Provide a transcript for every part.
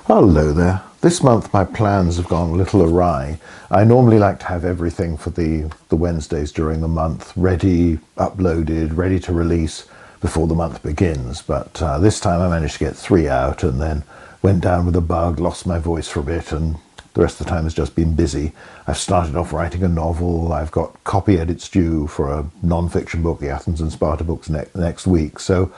Hello there. This month my plans have gone a little awry. I normally like to have everything for the Wednesdays during the month ready, uploaded, ready to release before the month begins, but this time I managed to get 3 out and then went down with a bug, lost my voice for a bit, and the rest of the time has just been busy. I've started off writing a novel, I've got copy edits due for a non-fiction book, the Athens and Sparta books, next week, so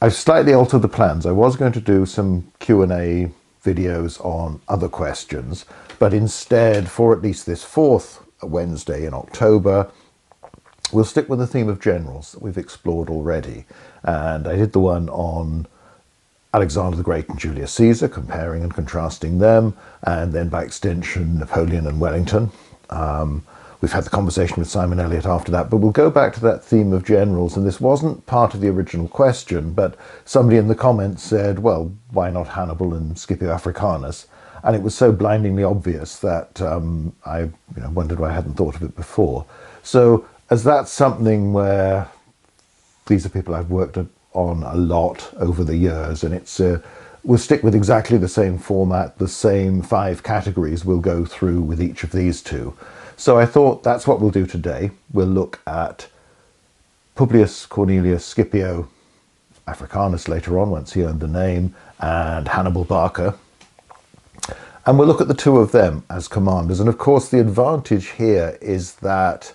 I've slightly altered the plans. I was going to do some Q&A videos on other questions, but instead, for at least this fourth Wednesday in October, we'll stick with the theme of generals that we've explored already. And I did the one on Alexander the Great and Julius Caesar, comparing and contrasting them, and then by extension Napoleon and Wellington. We've had the conversation with Simon Elliott after that, but we'll go back to that theme of generals, and this wasn't part of the original question, but somebody in the comments said, well, why not Hannibal and Scipio Africanus? And it was so blindingly obvious that I wondered why I hadn't thought of it before. So as that's something where these are people I've worked on a lot over the years, and it's we'll stick with exactly the same format, the same 5 categories we'll go through with each of these two. So I thought that's what we'll do today. We'll look at Publius Cornelius Scipio Africanus later on, once he earned the name, and Hannibal Barca. And we'll look at the two of them as commanders. And of course, the advantage here is that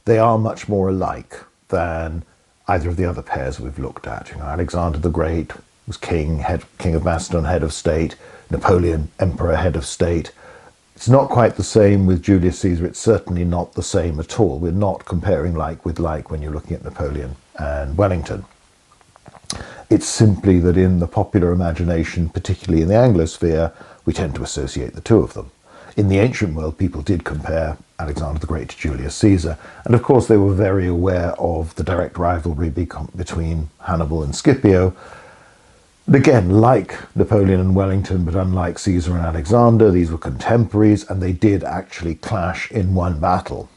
they are much more alike than either of the other pairs we've looked at. Alexander the Great was king of Macedon, head of state. Napoleon, emperor, head of state. It's not quite the same with Julius Caesar. It's certainly not the same at all. We're not comparing like with like when you're looking at Napoleon and Wellington. It's simply that in the popular imagination, particularly in the Anglosphere, we tend to associate the two of them. In the ancient world, people did compare Alexander the Great to Julius Caesar. And of course, they were very aware of the direct rivalry between Hannibal and Scipio. And again, like Napoleon and Wellington, but unlike Caesar and Alexander, these were contemporaries, and they did actually clash in one battle.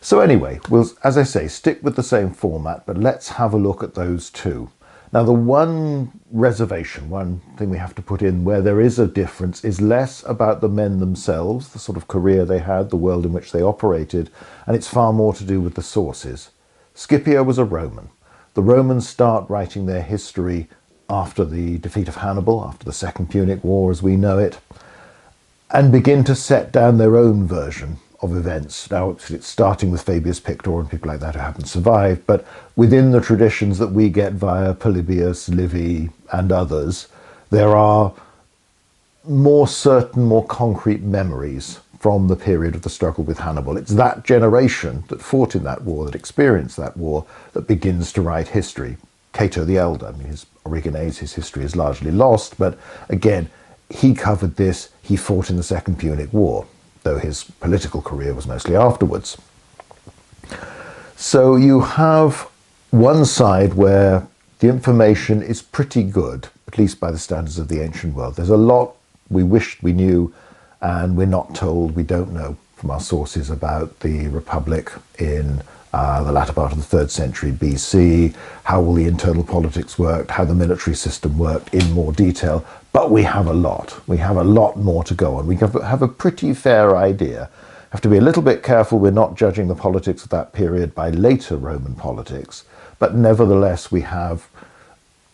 So anyway, we'll, as I say, stick with the same format, but let's have a look at those two. Now, the one reservation, one thing we have to put in where there is a difference, is less about the men themselves, the sort of career they had, the world in which they operated, and it's far more to do with the sources. Scipio was a Roman. The Romans start writing their history after the defeat of Hannibal, after the Second Punic War as we know it, and begin to set down their own version of events. Now, it's starting with Fabius Pictor and people like that who haven't survived, but within the traditions that we get via Polybius, Livy, and others, there are more certain, more concrete memories from the period of the struggle with Hannibal. It's that generation that fought in that war, that experienced that war, that begins to write history. Cato the Elder, I mean, his Origenes, his history is largely lost, but again, he covered this, he fought in the Second Punic War, though his political career was mostly afterwards. So you have one side where the information is pretty good, at least by the standards of the ancient world. There's a lot we wished we knew, and we're not told, we don't know from our sources about the Republic in the latter part of the 3rd century BC, how all the internal politics worked, how the military system worked in more detail, but we have a lot. We have a lot more to go on. We have a pretty fair idea. Have to be a little bit careful we're not judging the politics of that period by later Roman politics, but nevertheless we have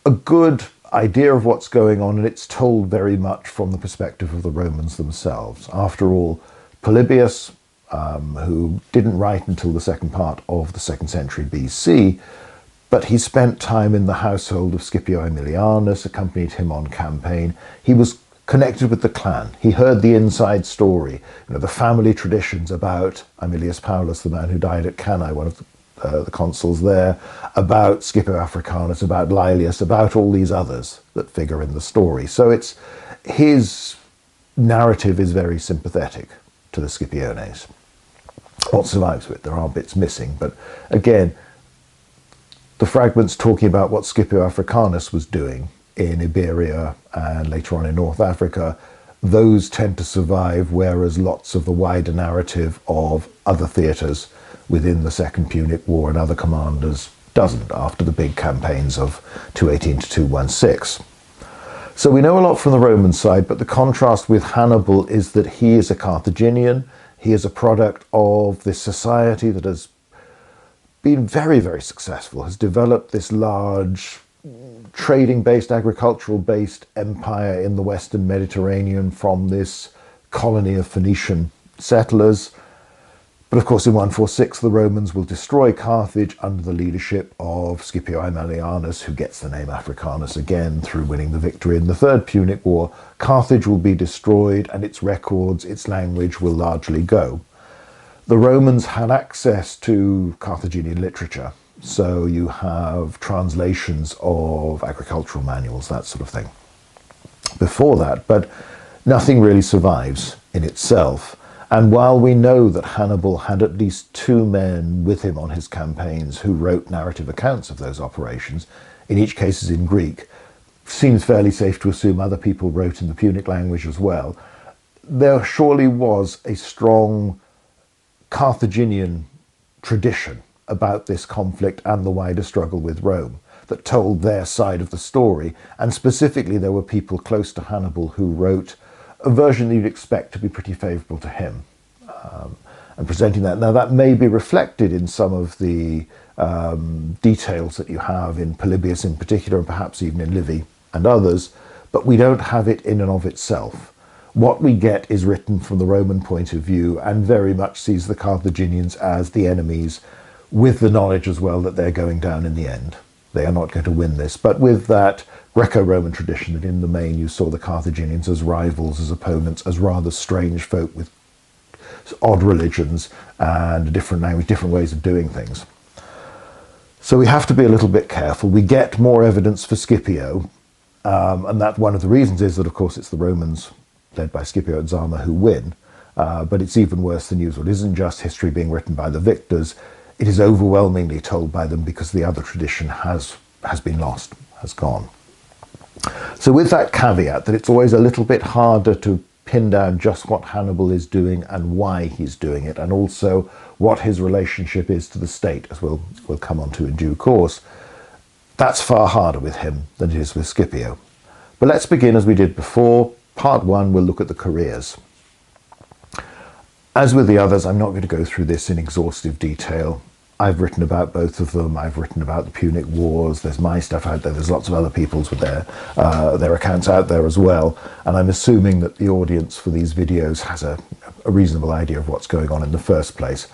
a good idea of what's going on, and it's told very much from the perspective of the Romans themselves. After all, Polybius, who didn't write until the second part of the 2nd century BC, but he spent time in the household of Scipio Aemilianus, accompanied him on campaign. He was connected with the clan. He heard the inside story, the family traditions about Aemilius Paulus, the man who died at Cannae, one of the consuls there, about Scipio Africanus, about Laelius, about all these others that figure in the story. So his narrative is very sympathetic to the Scipiones. What survives of it? There are bits missing, but again, the fragments talking about what Scipio Africanus was doing in Iberia and later on in North Africa, those tend to survive, whereas lots of the wider narrative of other theatres within the Second Punic War and other commanders doesn't, after the big campaigns of 218 to 216. So we know a lot from the Roman side, but the contrast with Hannibal is that he is a Carthaginian. He is a product of this society that has been very, very successful, has developed this large trading-based, agricultural-based empire in the Western Mediterranean from this colony of Phoenician settlers. But of course in 146 the Romans will destroy Carthage under the leadership of Scipio Aemilianus, who gets the name Africanus again through winning the victory in the Third Punic War. Carthage will be destroyed and its records, its language will largely go. The Romans had access to Carthaginian literature, so you have translations of agricultural manuals, that sort of thing, before that, but nothing really survives in itself. And while we know that Hannibal had at least 2 men with him on his campaigns who wrote narrative accounts of those operations, in each case is in Greek, seems fairly safe to assume other people wrote in the Punic language as well, there surely was a strong Carthaginian tradition about this conflict and the wider struggle with Rome that told their side of the story. And specifically there were people close to Hannibal who wrote a version that you'd expect to be pretty favourable to him, and presenting that. Now that may be reflected in some of the details that you have in Polybius in particular, and perhaps even in Livy and others, but we don't have it in and of itself. What we get is written from the Roman point of view and very much sees the Carthaginians as the enemies, with the knowledge as well that they're going down in the end. They are not going to win this, but with that Greco-Roman tradition that in the main you saw the Carthaginians as rivals, as opponents, as rather strange folk with odd religions and a different language, different ways of doing things. So we have to be a little bit careful. We get more evidence for Scipio, and that one of the reasons is that of course it's the Romans led by Scipio and Zama who win, but it's even worse than usual. It isn't just history being written by the victors, it is overwhelmingly told by them because the other tradition has been lost, has gone. So with that caveat that it's always a little bit harder to pin down just what Hannibal is doing and why he's doing it, and also what his relationship is to the state, as we'll come on to in due course, that's far harder with him than it is with Scipio. But let's begin as we did before. Part 1, we'll look at the careers. As with the others, I'm not going to go through this in exhaustive detail. I've written about both of them. I've written about the Punic Wars. There's my stuff out there. There's lots of other people's with their accounts out there as well. And I'm assuming that the audience for these videos has a reasonable idea of what's going on in the first place.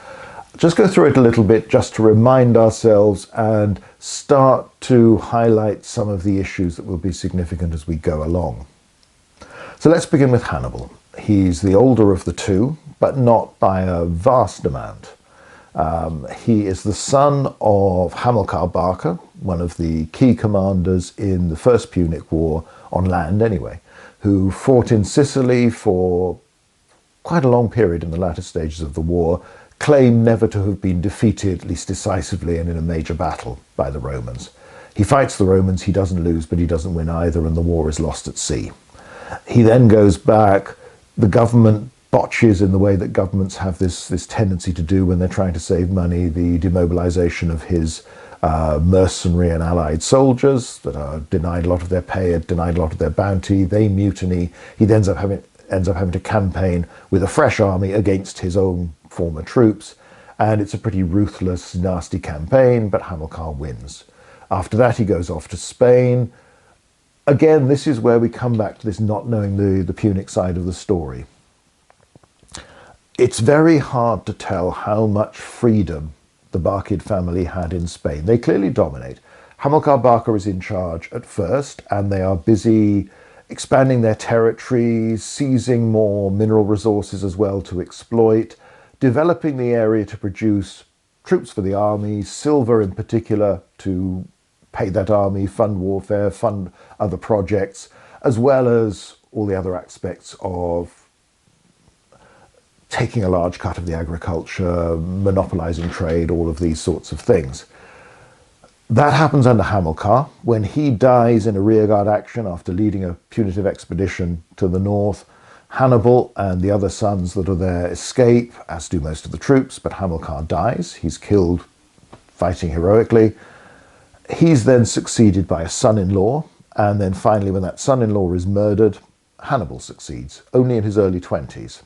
Just go through it a little bit just to remind ourselves and start to highlight some of the issues that will be significant as we go along. So let's begin with Hannibal. He's the older of the two, but not by a vast amount. He is the son of Hamilcar Barca, one of the key commanders in the First Punic War, on land anyway, who fought in Sicily for quite a long period in the latter stages of the war, claimed never to have been defeated, at least decisively and in a major battle, by the Romans. He fights the Romans, he doesn't lose, but he doesn't win either, and the war is lost at sea. He then goes back. The government botches in the way that governments have this tendency to do when they're trying to save money, the demobilization of his mercenary and allied soldiers that are denied a lot of their pay, denied a lot of their bounty. They mutiny. He then ends up having to campaign with a fresh army against his own former troops, and it's a pretty ruthless, nasty campaign, but Hamilcar wins. After that he goes off to Spain. Again, this is where we come back to this not knowing the Punic side of the story. It's very hard to tell how much freedom the Barcid family had in Spain. They clearly dominate. Hamilcar Barca is in charge at first, and they are busy expanding their territories, seizing more mineral resources as well to exploit, developing the area to produce troops for the army, silver in particular to pay that army, fund warfare, fund other projects, as well as all the other aspects of taking a large cut of the agriculture, monopolizing trade, all of these sorts of things. That happens under Hamilcar. When he dies in a rearguard action after leading a punitive expedition to the north, Hannibal and the other sons that are there escape, as do most of the troops, but Hamilcar dies. He's killed fighting heroically. He's then succeeded by a son-in-law, And then finally, when that son-in-law is murdered, Hannibal succeeds, only in his early 20s.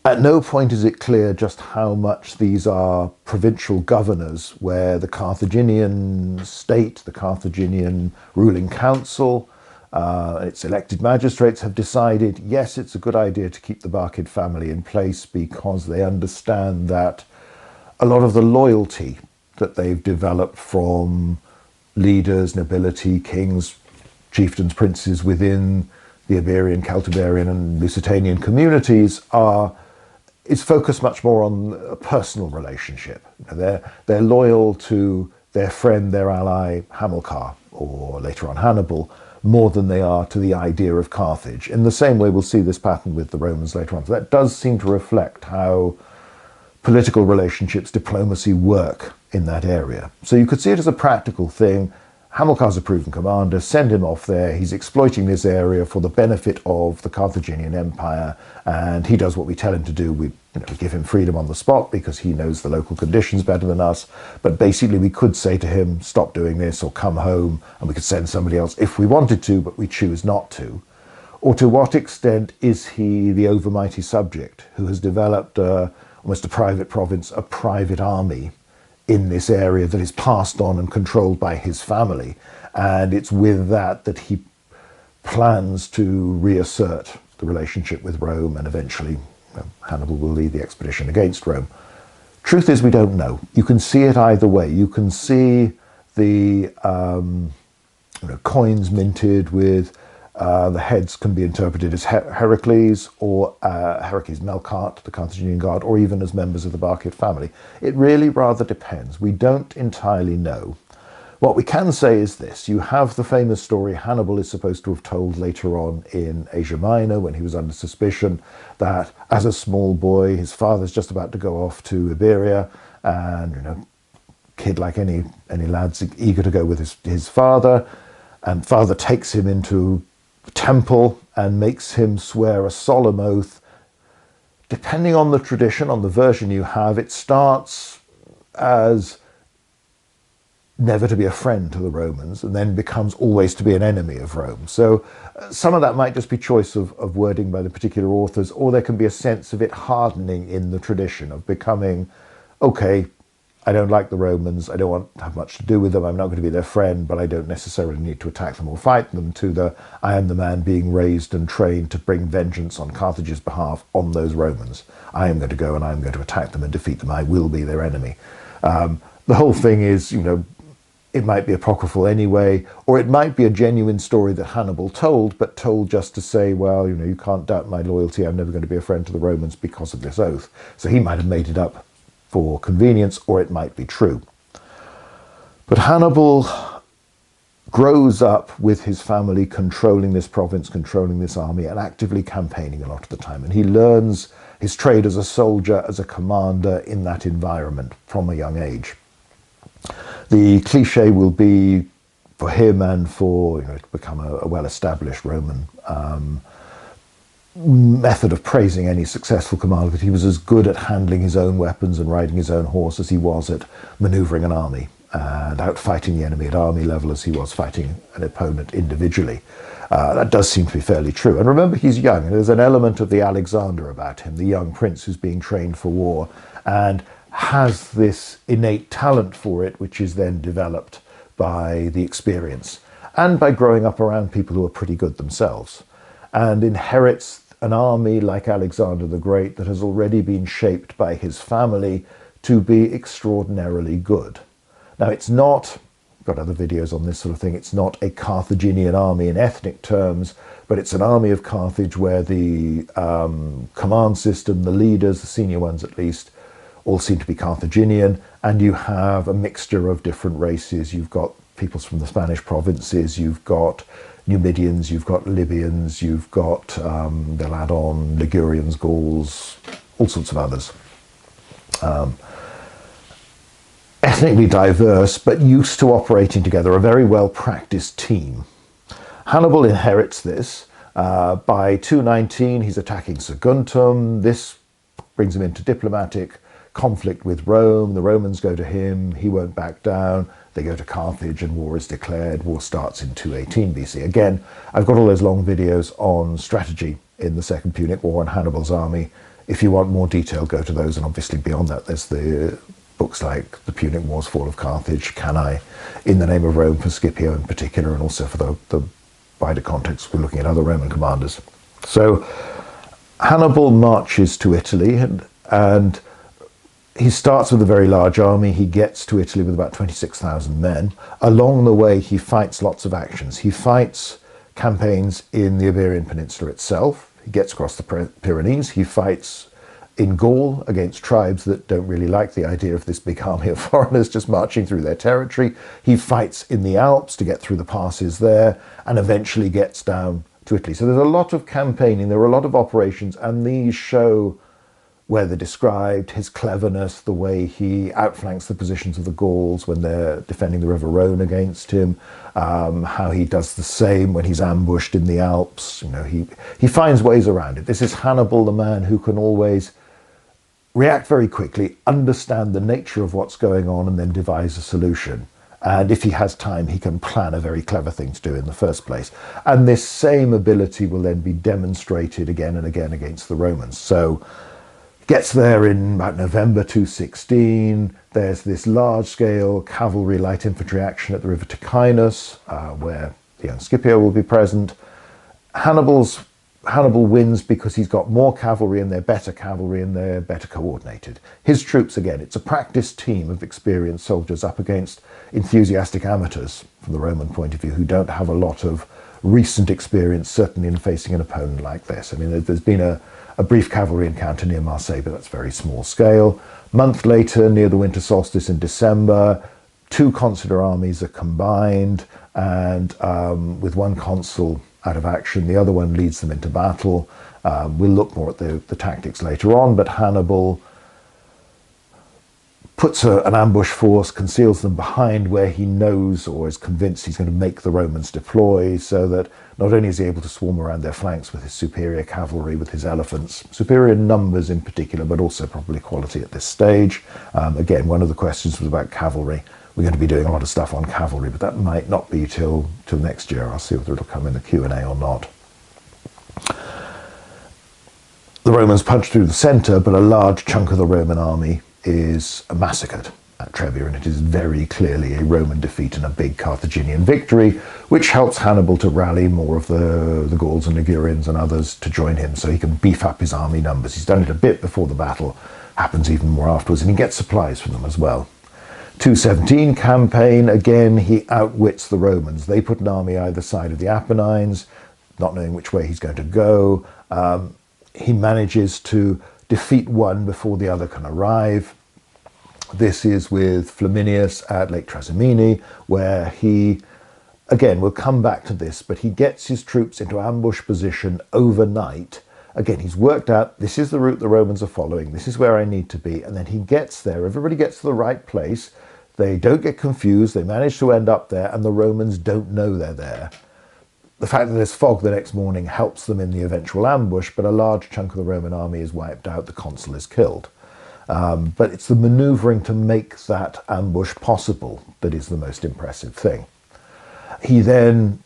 At no point is it clear just how much these are provincial governors where the Carthaginian state, the Carthaginian ruling council, its elected magistrates have decided, yes, it's a good idea to keep the Barcid family in place because they understand that a lot of the loyalty that they've developed from leaders, nobility, kings, chieftains, princes within the Iberian, Celtiberian and Lusitanian communities is focused much more on a personal relationship. They're loyal to their friend, their ally, Hamilcar, or later on Hannibal, more than they are to the idea of Carthage. In the same way, we'll see this pattern with the Romans later on. So that does seem to reflect how political relationships, diplomacy work in that area. So you could see it as a practical thing. Hamilcar's a proven commander, send him off there. He's exploiting this area for the benefit of the Carthaginian Empire, and he does what we tell him to do. We give him freedom on the spot because he knows the local conditions better than us. But basically we could say to him, stop doing this or come home, and we could send somebody else if we wanted to, but we choose not to. Or to what extent is he the overmighty subject who has developed almost a private province, a private army in this area that is passed on and controlled by his family, and it's with that that he plans to reassert the relationship with Rome, and eventually Hannibal will lead the expedition against Rome. Truth is, we don't know. You can see it either way. You can see the coins minted with the heads can be interpreted as Heracles or Heracles Melkart, the Carthaginian guard, or even as members of the Barcid family. It really rather depends. We don't entirely know. What we can say is this. You have the famous story Hannibal is supposed to have told later on in Asia Minor when he was under suspicion, that as a small boy, his father's just about to go off to Iberia, and kid like any lad's eager to go with his father, and father takes him into temple and makes him swear a solemn oath. Depending on the tradition, on the version you have, it starts as never to be a friend to the Romans and then becomes always to be an enemy of Rome. So some of that might just be choice of wording by the particular authors, or there can be a sense of it hardening in the tradition, of becoming, okay, I don't like the Romans, I don't want to have much to do with them, I'm not going to be their friend, but I don't necessarily need to attack them or fight them, to the I am the man being raised and trained to bring vengeance on Carthage's behalf on those Romans. I am going to go and I'm going to attack them and defeat them. I will be their enemy. The whole thing is, it might be apocryphal anyway, or it might be a genuine story that Hannibal told, but told just to say, well, you can't doubt my loyalty, I'm never going to be a friend to the Romans because of this oath. So he might have made it up for convenience, or it might be true. But Hannibal grows up with his family controlling this province, controlling this army, and actively campaigning a lot of the time. And he learns his trade as a soldier, as a commander in that environment from a young age. The cliche will be for him and for to become a well-established Roman method of praising any successful commander, that he was as good at handling his own weapons and riding his own horse as he was at maneuvering an army and out fighting the enemy at army level as he was fighting an opponent individually. That does seem to be fairly true. And remember, he's young, and there's an element of the Alexander about him, the young prince who's being trained for war and has this innate talent for it, which is then developed by the experience and by growing up around people who are pretty good themselves, and inherits an army like Alexander the Great that has already been shaped by his family to be extraordinarily good. Now, it's not, I've got other videos on this sort of thing, it's not a Carthaginian army in ethnic terms, but it's an army of Carthage where the command system, the leaders, the senior ones at least, all seem to be Carthaginian, and you have a mixture of different races. You've got peoples from the Spanish provinces, you've got Numidians, you've got Libyans, you've got, they'll add on Ligurians, Gauls, all sorts of others. Ethnically diverse, but used to operating together, a very well-practiced team. Hannibal inherits this. By 219, he's attacking Saguntum. This brings him into diplomatic conflict with Rome. The Romans go to him, he won't back down. They go to Carthage and war is declared. War starts in 218 BC. Again, I've got all those long videos on strategy in the Second Punic War and Hannibal's army. If you want more detail, go to those, and obviously beyond that there's the books like The Punic Wars, Fall of Carthage, Cannae, In the Name of Rome for Scipio in particular, and also for the wider context we're looking at other Roman commanders. So Hannibal marches to Italy, and he starts with a very large army. He gets to Italy with about 26,000 men. Along the way, he fights lots of actions. He fights campaigns in the Iberian Peninsula itself. He gets across the Pyrenees. He fights in Gaul against tribes that don't really like the idea of this big army of foreigners just marching through their territory. He fights in the Alps to get through the passes there, and eventually gets down to Italy. So there's a lot of campaigning, there are a lot of operations, and these show where they're described, his cleverness, the way he outflanks the positions of the Gauls when they're defending the River Rhone against him, how he does the same when he's ambushed in the Alps. You know, he finds ways around it. This is Hannibal, the man who can always react very quickly, understand the nature of what's going on, and then devise a solution. And if he has time, he can plan a very clever thing to do in the first place. And this same ability will then be demonstrated again and again against the Romans. So gets there in about November 216. There's this large-scale cavalry light infantry action at the river Ticinus, where the young Scipio will be present. Hannibal wins because he's got more cavalry, and they're better cavalry, and they're better coordinated. His troops, again, it's a practiced team of experienced soldiers up against enthusiastic amateurs from the Roman point of view who don't have a lot of recent experience, certainly in facing an opponent like this. I mean, there's been a brief cavalry encounter near Marseille, but that's very small scale. A month later, near the winter solstice in December, two consular armies are combined, and with one consul out of action, the other one leads them into battle. We'll look more at the tactics later on, but Hannibal puts an ambush force, conceals them behind where he knows or is convinced he's going to make the Romans deploy, so that not only is he able to swarm around their flanks with his superior cavalry, with his elephants, superior numbers in particular, but also probably quality at this stage. Again, one of the questions was about cavalry. We're going to be doing a lot of stuff on cavalry, but that might not be till next year. I'll see whether it'll come in the Q&A or not. The Romans punch through the centre, but a large chunk of the Roman army is massacred at Trebia, and it is very clearly a Roman defeat and a big Carthaginian victory, which helps Hannibal to rally more of the Gauls and Ligurians and others to join him, so he can beef up his army numbers. He's done it a bit before the battle, happens even more afterwards, and he gets supplies from them as well. 217 campaign, again, he outwits the Romans. They put an army either side of the Apennines, not knowing which way he's going to go. He manages to defeat one before the other can arrive. This is with Flaminius at Lake Trasimene, where he, again, we'll come back to this, but he gets his troops into ambush position overnight. Again, he's worked out, this is the route the Romans are following, this is where I need to be, and then he gets there, everybody gets to the right place, they don't get confused, they manage to end up there, and the Romans don't know they're there. The fact that there's fog the next morning helps them in the eventual ambush, but a large chunk of the Roman army is wiped out, the consul is killed. But it's the manoeuvring to make that ambush possible that is the most impressive thing. He then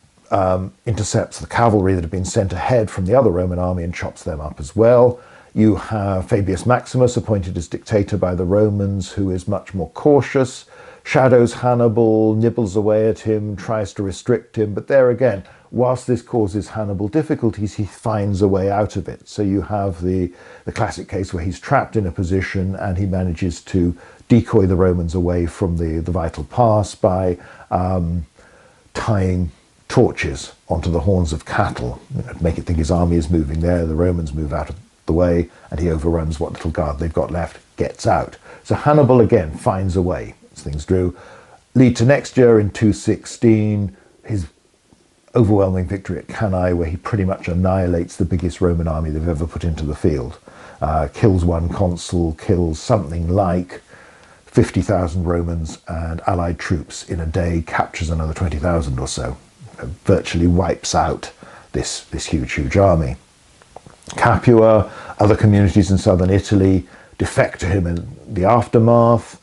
intercepts the cavalry that have been sent ahead from the other Roman army and chops them up as well. You have Fabius Maximus appointed as dictator by the Romans, who is much more cautious, shadows Hannibal, nibbles away at him, tries to restrict him, but there again, whilst this causes Hannibal difficulties, he finds a way out of it. So you have the classic case where he's trapped in a position and he manages to decoy the Romans away from the vital pass by tying torches onto the horns of cattle, to make it think his army is moving there. The Romans move out of the way and he overruns what little guard they've got left, gets out. So Hannibal again finds a way, as things do. Lead to next year in 216, his overwhelming victory at Cannae, where he pretty much annihilates the biggest Roman army they've ever put into the field. Kills one consul, kills something like 50,000 Romans and allied troops in a day, captures another 20,000 or so. Virtually wipes out this huge army. Capua, other communities in southern Italy defect to him in the aftermath.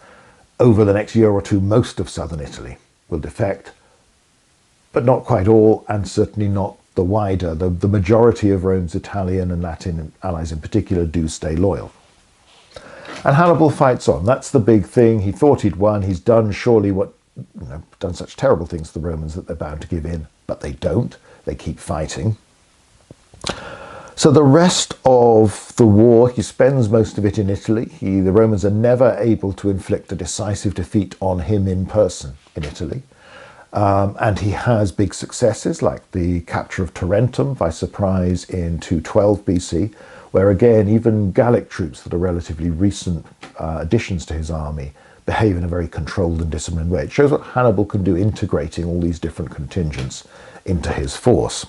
Over the next year or two, most of southern Italy will defect, but not quite all, and certainly not the wider. The majority of Rome's Italian and Latin allies in particular do stay loyal. And Hannibal fights on. That's the big thing. He thought he'd won. He's done surely what, done such terrible things to the Romans that they're bound to give in, but they don't. They keep fighting. So the rest of the war, he spends most of it in Italy. The Romans are never able to inflict a decisive defeat on him in person in Italy. And he has big successes like the capture of Tarentum by surprise in 212 BC, where again, even Gallic troops that are relatively recent additions to his army behave in a very controlled and disciplined way. It shows what Hannibal can do integrating all these different contingents into his force.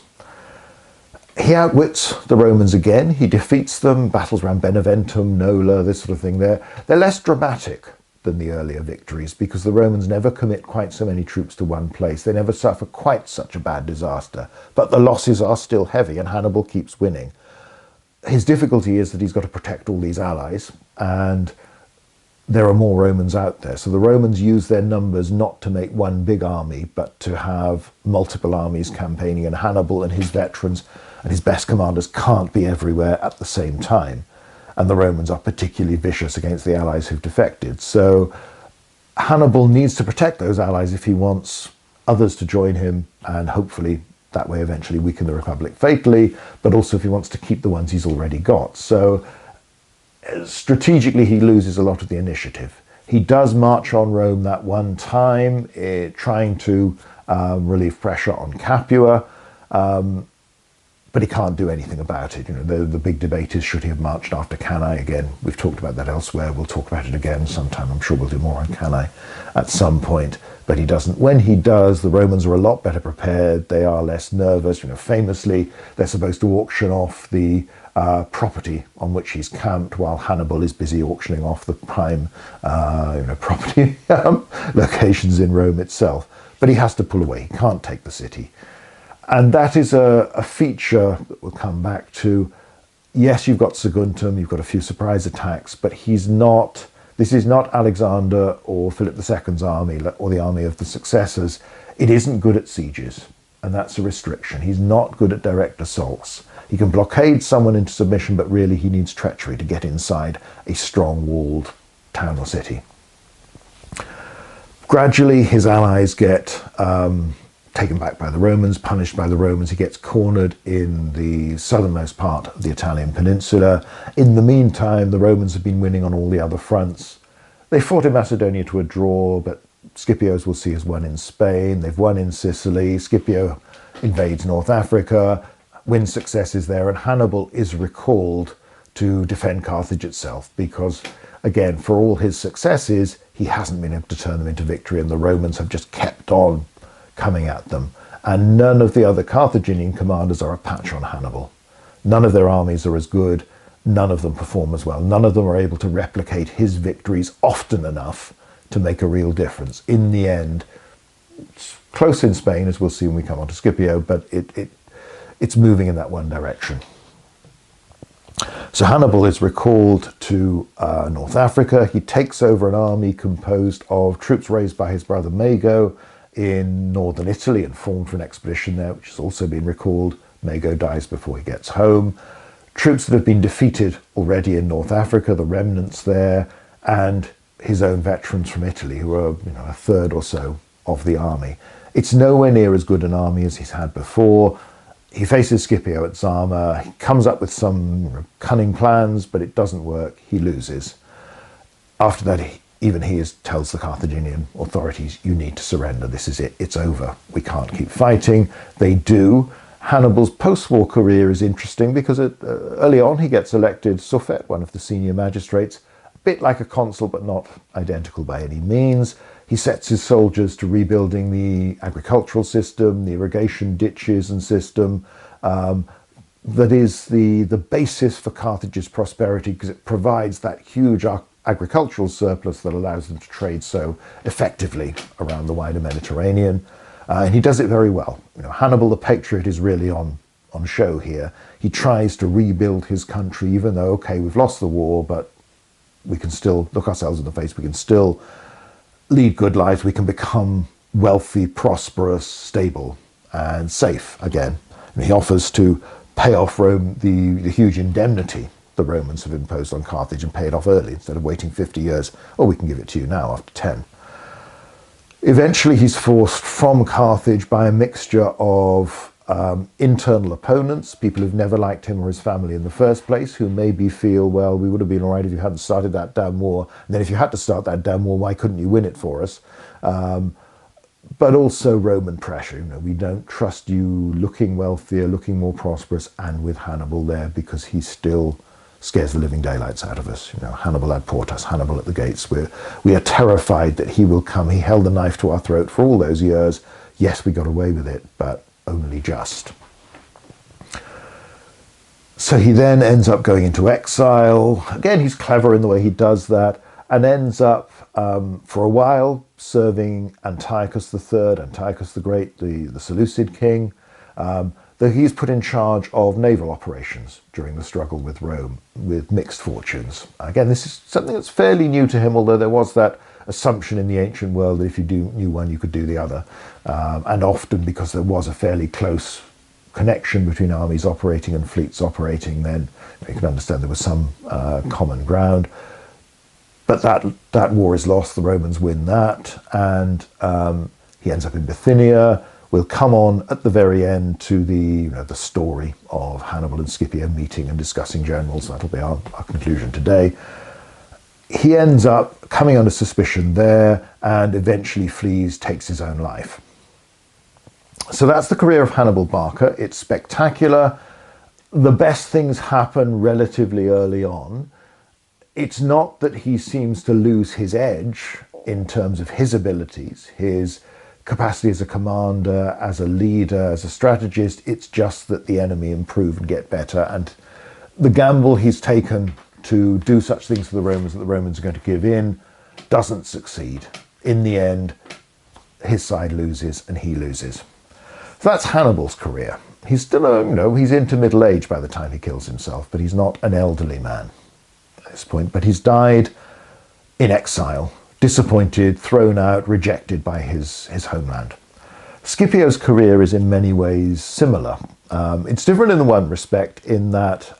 He outwits the Romans again. He defeats them, battles around Beneventum, Nola, this sort of thing. They're less dramatic than the earlier victories because the Romans never commit quite so many troops to one place. They never suffer quite such a bad disaster. But the losses are still heavy and Hannibal keeps winning. His difficulty is that he's got to protect all these allies and there are more Romans out there. So the Romans use their numbers not to make one big army, but to have multiple armies campaigning, and Hannibal and his veterans and his best commanders can't be everywhere at the same time. And the Romans are particularly vicious against the allies who've defected. So Hannibal needs to protect those allies if he wants others to join him and hopefully that way eventually weaken the Republic fatally, but also if he wants to keep the ones he's already got. So strategically, he loses a lot of the initiative. He does march on Rome that one time, trying to relieve pressure on Capua, but he can't do anything about it. The big debate is, should he have marched after Cannae? Again, we've talked about that elsewhere. We'll talk about it again sometime. I'm sure we'll do more on Cannae at some point, but he doesn't. When he does, the Romans are a lot better prepared. They are less nervous. Famously, they're supposed to auction off the property on which he's camped while Hannibal is busy auctioning off the prime property locations in Rome itself. But he has to pull away. He can't take the city. And that is a feature that we'll come back to. Yes, you've got Saguntum, you've got a few surprise attacks, but this is not Alexander or Philip II's army or the army of the successors. It isn't good at sieges, and that's a restriction. He's not good at direct assaults. He can blockade someone into submission, but really he needs treachery to get inside a strong walled town or city. Gradually, his allies get taken back by the Romans, punished by the Romans. He gets cornered in the southernmost part of the Italian peninsula. In the meantime, the Romans have been winning on all the other fronts. They fought in Macedonia to a draw, but Scipio, as we'll see, has won in Spain. They've won in Sicily. Scipio invades North Africa, wins successes there, and Hannibal is recalled to defend Carthage itself because, again, for all his successes, he hasn't been able to turn them into victory, and the Romans have just kept on coming at them. And none of the other Carthaginian commanders are a patch on Hannibal. None of their armies are as good. None of them perform as well. None of them are able to replicate his victories often enough to make a real difference. In the end, it's close in Spain, as we'll see when we come on to Scipio, but it's moving in that one direction. So Hannibal is recalled to North Africa. He takes over an army composed of troops raised by his brother Mago in northern Italy and formed for an expedition there, which has also been recalled. Mago dies before he gets home. Troops that have been defeated already in North Africa, the remnants there, and his own veterans from Italy, who are a third or so of the army. It's nowhere near as good an army as he's had before. He faces Scipio at Zama. He comes up with some cunning plans, but it doesn't work. He loses. After that, even he tells the Carthaginian authorities, you need to surrender. This is it. It's over. We can't keep fighting. They do. Hannibal's post-war career is interesting because early on he gets elected suffet, one of the senior magistrates, a bit like a consul, but not identical by any means. He sets his soldiers to rebuilding the agricultural system, the irrigation ditches and system. That is the basis for Carthage's prosperity because it provides that huge agricultural surplus that allows them to trade so effectively around the wider Mediterranean. And he does it very well. Hannibal the Patriot is really on show here. He tries to rebuild his country, even though, okay, we've lost the war, but we can still look ourselves in the face. We can still lead good lives, we can become wealthy, prosperous, stable, and safe again. And he offers to pay off Rome the huge indemnity the Romans have imposed on Carthage and pay it off early instead of waiting 50 years. Oh, we can give it to you now after 10. Eventually, he's forced from Carthage by a mixture of internal opponents, people who've never liked him or his family in the first place, who maybe feel, well, we would have been all right if you hadn't started that damn war. And then if you had to start that damn war, why couldn't you win it for us? But also Roman pressure. You know, we don't trust you looking wealthier, looking more prosperous, and with Hannibal there, because he still scares the living daylights out of us. You know, Hannibal ad portas, Hannibal at the gates. We are terrified that he will come. He held a knife to our throat for all those years. Yes, we got away with it, but only just. So he then ends up going into exile. Again, he's clever in the way he does that, and ends up, for a while, serving Antiochus III, Antiochus the Great, the Seleucid king, though he's put in charge of naval operations during the struggle with Rome, with mixed fortunes. Again, this is something that's fairly new to him, although there was that assumption in the ancient world that if you knew one, you could do the other. And often, because there was a fairly close connection between armies operating and fleets operating, then you can understand there was some common ground. But that war is lost, the Romans win that, and he ends up in Bithynia. We'll come on at the very end to the story of Hannibal and Scipio meeting and discussing generals. That'll be our conclusion today. He ends up coming under suspicion there and eventually flees, takes his own life. So that's the career of Hannibal Barca. It's spectacular. The best things happen relatively early on. It's not that he seems to lose his edge in terms of his abilities, his capacity as a commander, as a leader, as a strategist. It's just that the enemy improve and get better, and the gamble he's taken to do such things for the Romans that the Romans are going to give in doesn't succeed. In the end, his side loses and he loses. So that's Hannibal's career. He's still he's into middle age by the time he kills himself, but he's not an elderly man at this point. But he's died in exile, disappointed, thrown out, rejected by his homeland. Scipio's career is in many ways similar. It's different in the one respect, in that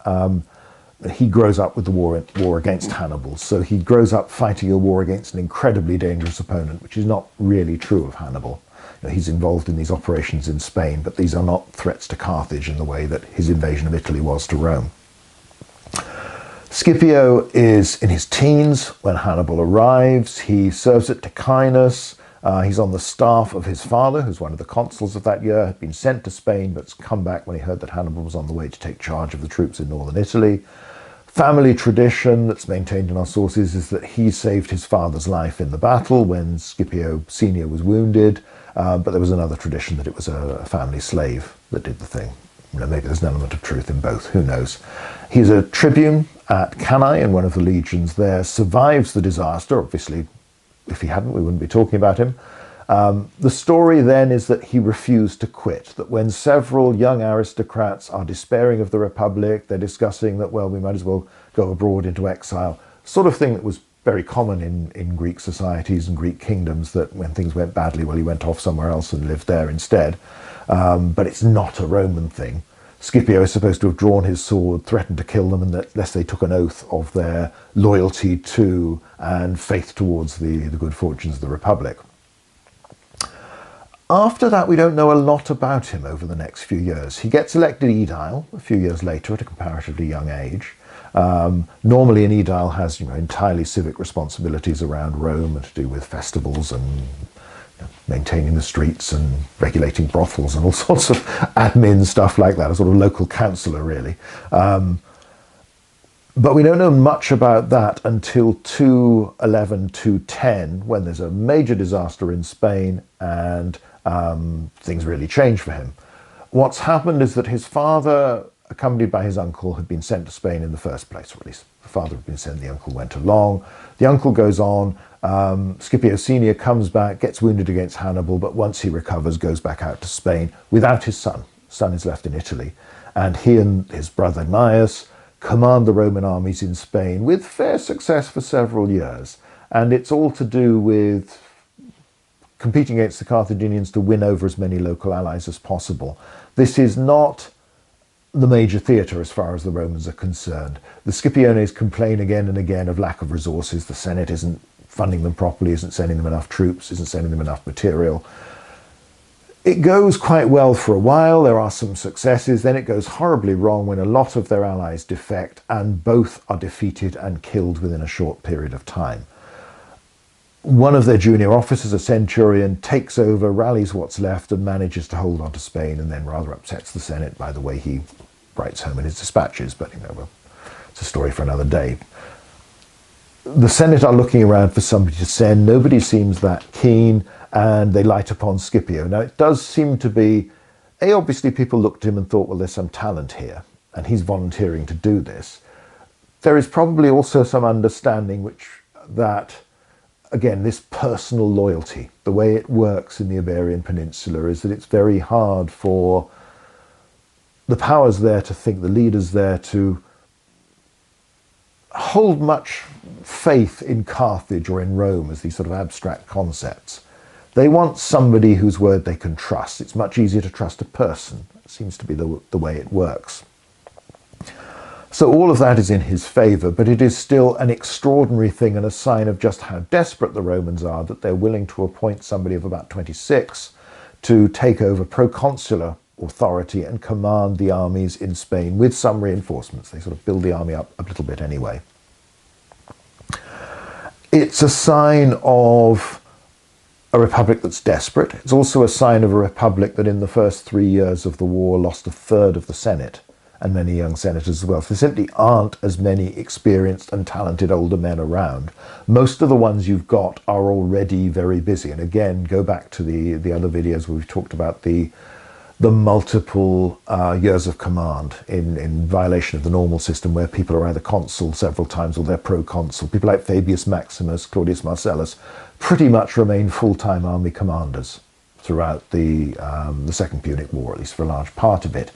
he grows up with the war against Hannibal. So he grows up fighting a war against an incredibly dangerous opponent, which is not really true of Hannibal. He's involved in these operations in Spain, but these are not threats to Carthage in the way that his invasion of Italy was to Rome. Scipio is in his teens when Hannibal arrives. He serves at Ticinus. He's on the staff of his father, who's one of the consuls of that year, had been sent to Spain, but's come back when he heard that Hannibal was on the way to take charge of the troops in northern Italy. Family tradition that's maintained in our sources is that he saved his father's life in the battle when Scipio Senior was wounded, but there was another tradition that it was a family slave that did the thing. Maybe there's an element of truth in both, who knows. He's a tribune at Cannae in one of the legions there, survives the disaster. Obviously, if he hadn't, we wouldn't be talking about him. The story then is that he refused to quit, that when several young aristocrats are despairing of the Republic, they're discussing that, well, we might as well go abroad into exile, sort of thing that was very common in Greek societies and Greek kingdoms, that when things went badly, well, he went off somewhere else and lived there instead. But it's not a Roman thing. Scipio is supposed to have drawn his sword, threatened to kill them unless they took an oath of their loyalty to and faith towards the good fortunes of the Republic. After that, we don't know a lot about him over the next few years. He gets elected aedile a few years later at a comparatively young age. Normally an aedile has entirely civic responsibilities around Rome and to do with festivals and maintaining the streets and regulating brothels and all sorts of admin stuff like that, a sort of local councillor really. But we don't know much about that until 211, 210, when there's a major disaster in Spain and things really change for him. What's happened is that his father, accompanied by his uncle, had been sent to Spain in the first place, or at least the father had been sent, the uncle went along. The uncle goes on, Scipio Senior comes back, gets wounded against Hannibal, but once he recovers, goes back out to Spain without his son. His son is left in Italy. And he and his brother Gnaeus command the Roman armies in Spain with fair success for several years. And it's all to do with competing against the Carthaginians to win over as many local allies as possible. This is not the major theatre as far as the Romans are concerned. The Scipiones complain again and again of lack of resources. The Senate isn't funding them properly, isn't sending them enough troops, isn't sending them enough material. It goes quite well for a while, there are some successes, then it goes horribly wrong when a lot of their allies defect and both are defeated and killed within a short period of time. One of their junior officers, a centurion, takes over, rallies what's left and manages to hold on to Spain, and then rather upsets the Senate by the way he writes home in his dispatches, but well, it's a story for another day. The Senate are looking around for somebody to send, nobody seems that keen, and they light upon Scipio. Now it does seem to be, obviously people looked at him and thought, well, there's some talent here, and he's volunteering to do this. There is probably also some understanding that, again, this personal loyalty, the way it works in the Iberian Peninsula is that it's very hard for the powers there to think, the leaders there to hold much faith in Carthage or in Rome as these sort of abstract concepts. They want somebody whose word they can trust. It's much easier to trust a person. It seems to be the way it works. So all of that is in his favour, but it is still an extraordinary thing and a sign of just how desperate the Romans are that they're willing to appoint somebody of about 26 to take over proconsular authority and command the armies in Spain with some reinforcements. They sort of build the army up a little bit anyway. It's a sign of a republic that's desperate. It's also a sign of a republic that in the first 3 years of the war lost a third of the Senate and many young senators as well. So there simply aren't as many experienced and talented older men around. Most of the ones you've got are already very busy. And again, go back to the other videos where we've talked about the multiple years of command in violation of the normal system, where people are either consul several times or they're proconsul. People like Fabius Maximus, Claudius Marcellus pretty much remain full-time army commanders throughout the Second Punic War, at least for a large part of it.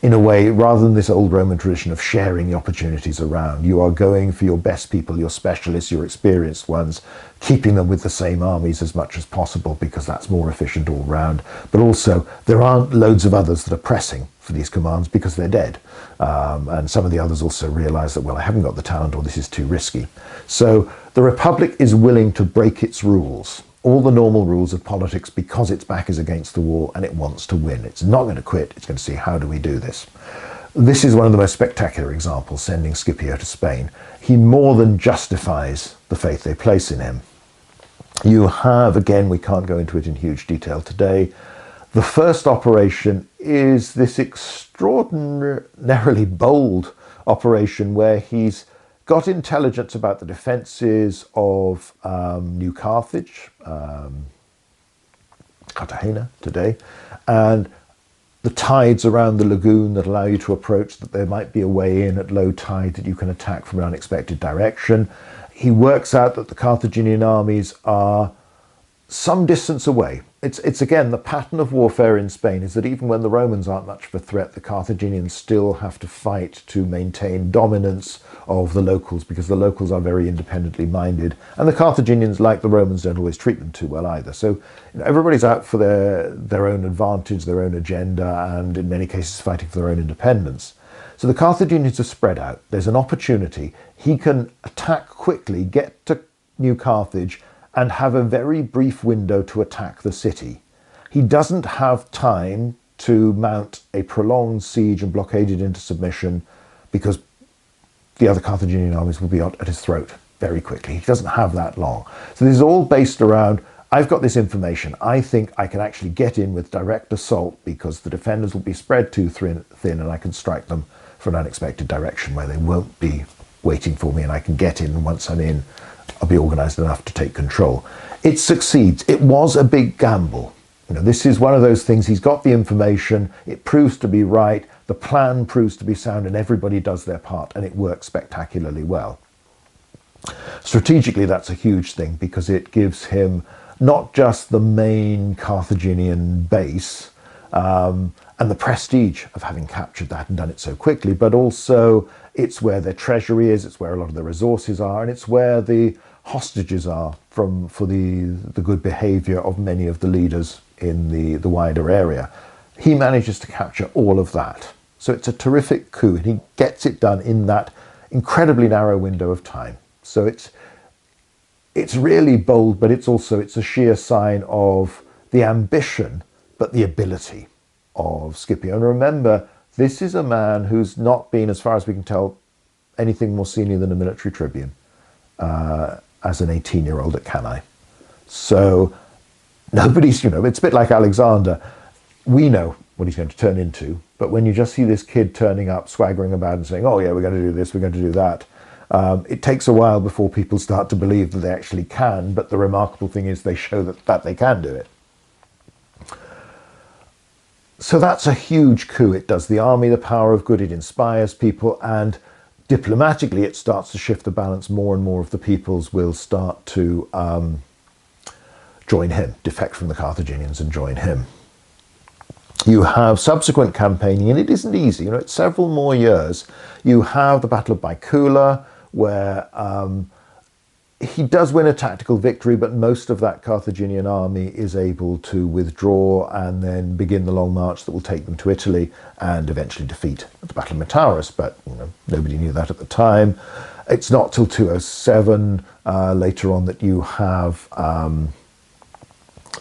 In a way, rather than this old Roman tradition of sharing the opportunities around, you are going for your best people, your specialists, your experienced ones, keeping them with the same armies as much as possible because that's more efficient all round. But also, there aren't loads of others that are pressing for these commands because they're dead. And some of the others also realise that, well, I haven't got the talent or this is too risky. So the Republic is willing to break its rules, all the normal rules of politics, because its back is against the wall and it wants to win. It's not going to quit. It's going to see, how do we do this? This is one of the most spectacular examples, sending Scipio to Spain. He more than justifies the faith they place in him. You have, again, we can't go into it in huge detail today, the first operation is this extraordinarily bold operation where he's got intelligence about the defences of New Carthage, Cartagena today, and the tides around the lagoon that allow you to approach, that there might be a way in at low tide that you can attack from an unexpected direction. He works out that the Carthaginian armies are some distance away. It's again, the pattern of warfare in Spain is that even when the Romans aren't much of a threat, the Carthaginians still have to fight to maintain dominance of the locals, because the locals are very independently minded, and the Carthaginians, like the Romans, don't always treat them too well either. So everybody's out for their own advantage, their own agenda, and in many cases fighting for their own independence. So the Carthaginians are spread out. There's an opportunity. He can attack quickly, get to New Carthage, and have a very brief window to attack the city. He doesn't have time to mount a prolonged siege and blockade it into submission, because the other Carthaginian armies will be at his throat very quickly. He doesn't have that long. So this is all based around, I've got this information. I think I can actually get in with direct assault because the defenders will be spread too thin, and I can strike them from an unexpected direction where they won't be waiting for me, and I can get in, and once I'm in, I'll be organised enough to take control. It succeeds. It was a big gamble. This is one of those things, he's got the information, it proves to be right, the plan proves to be sound, and everybody does their part, and it works spectacularly well. Strategically, that's a huge thing, because it gives him not just the main Carthaginian base, and the prestige of having captured that and done it so quickly, but also it's where their treasury is, it's where a lot of the resources are, and it's where the hostages are for the good behavior of many of the leaders in the wider area. He manages to capture all of that. So it's a terrific coup, and he gets it done in that incredibly narrow window of time. So it's really bold, but it's a sheer sign of the ambition, but the ability of Scipio. And remember, this is a man who's not been, as far as we can tell, anything more senior than a military tribune as an 18-year-old at Cannae. So nobody's, it's a bit like Alexander. We know what he's going to turn into, but when you just see this kid turning up, swaggering about and saying, oh yeah, we're going to do this, we're going to do that, it takes a while before people start to believe that they actually can, but the remarkable thing is they show that they can do it. So that's a huge coup. It does the army the power of good, it inspires people, and diplomatically it starts to shift the balance. More and more of the peoples will start to join him, defect from the Carthaginians and join him. You have subsequent campaigning, and it isn't easy. It's several more years. You have the Battle of Baecula, where he does win a tactical victory, but most of that Carthaginian army is able to withdraw and then begin the long march that will take them to Italy and eventually defeat at the Battle of Metaurus. But nobody knew that at the time. It's not till 207 later on that you have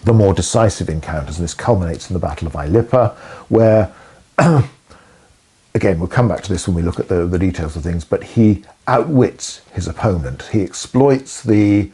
the more decisive encounters, and this culminates in the Battle of Ilipa, where again, we'll come back to this when we look at the details of things, but he outwits his opponent. He exploits the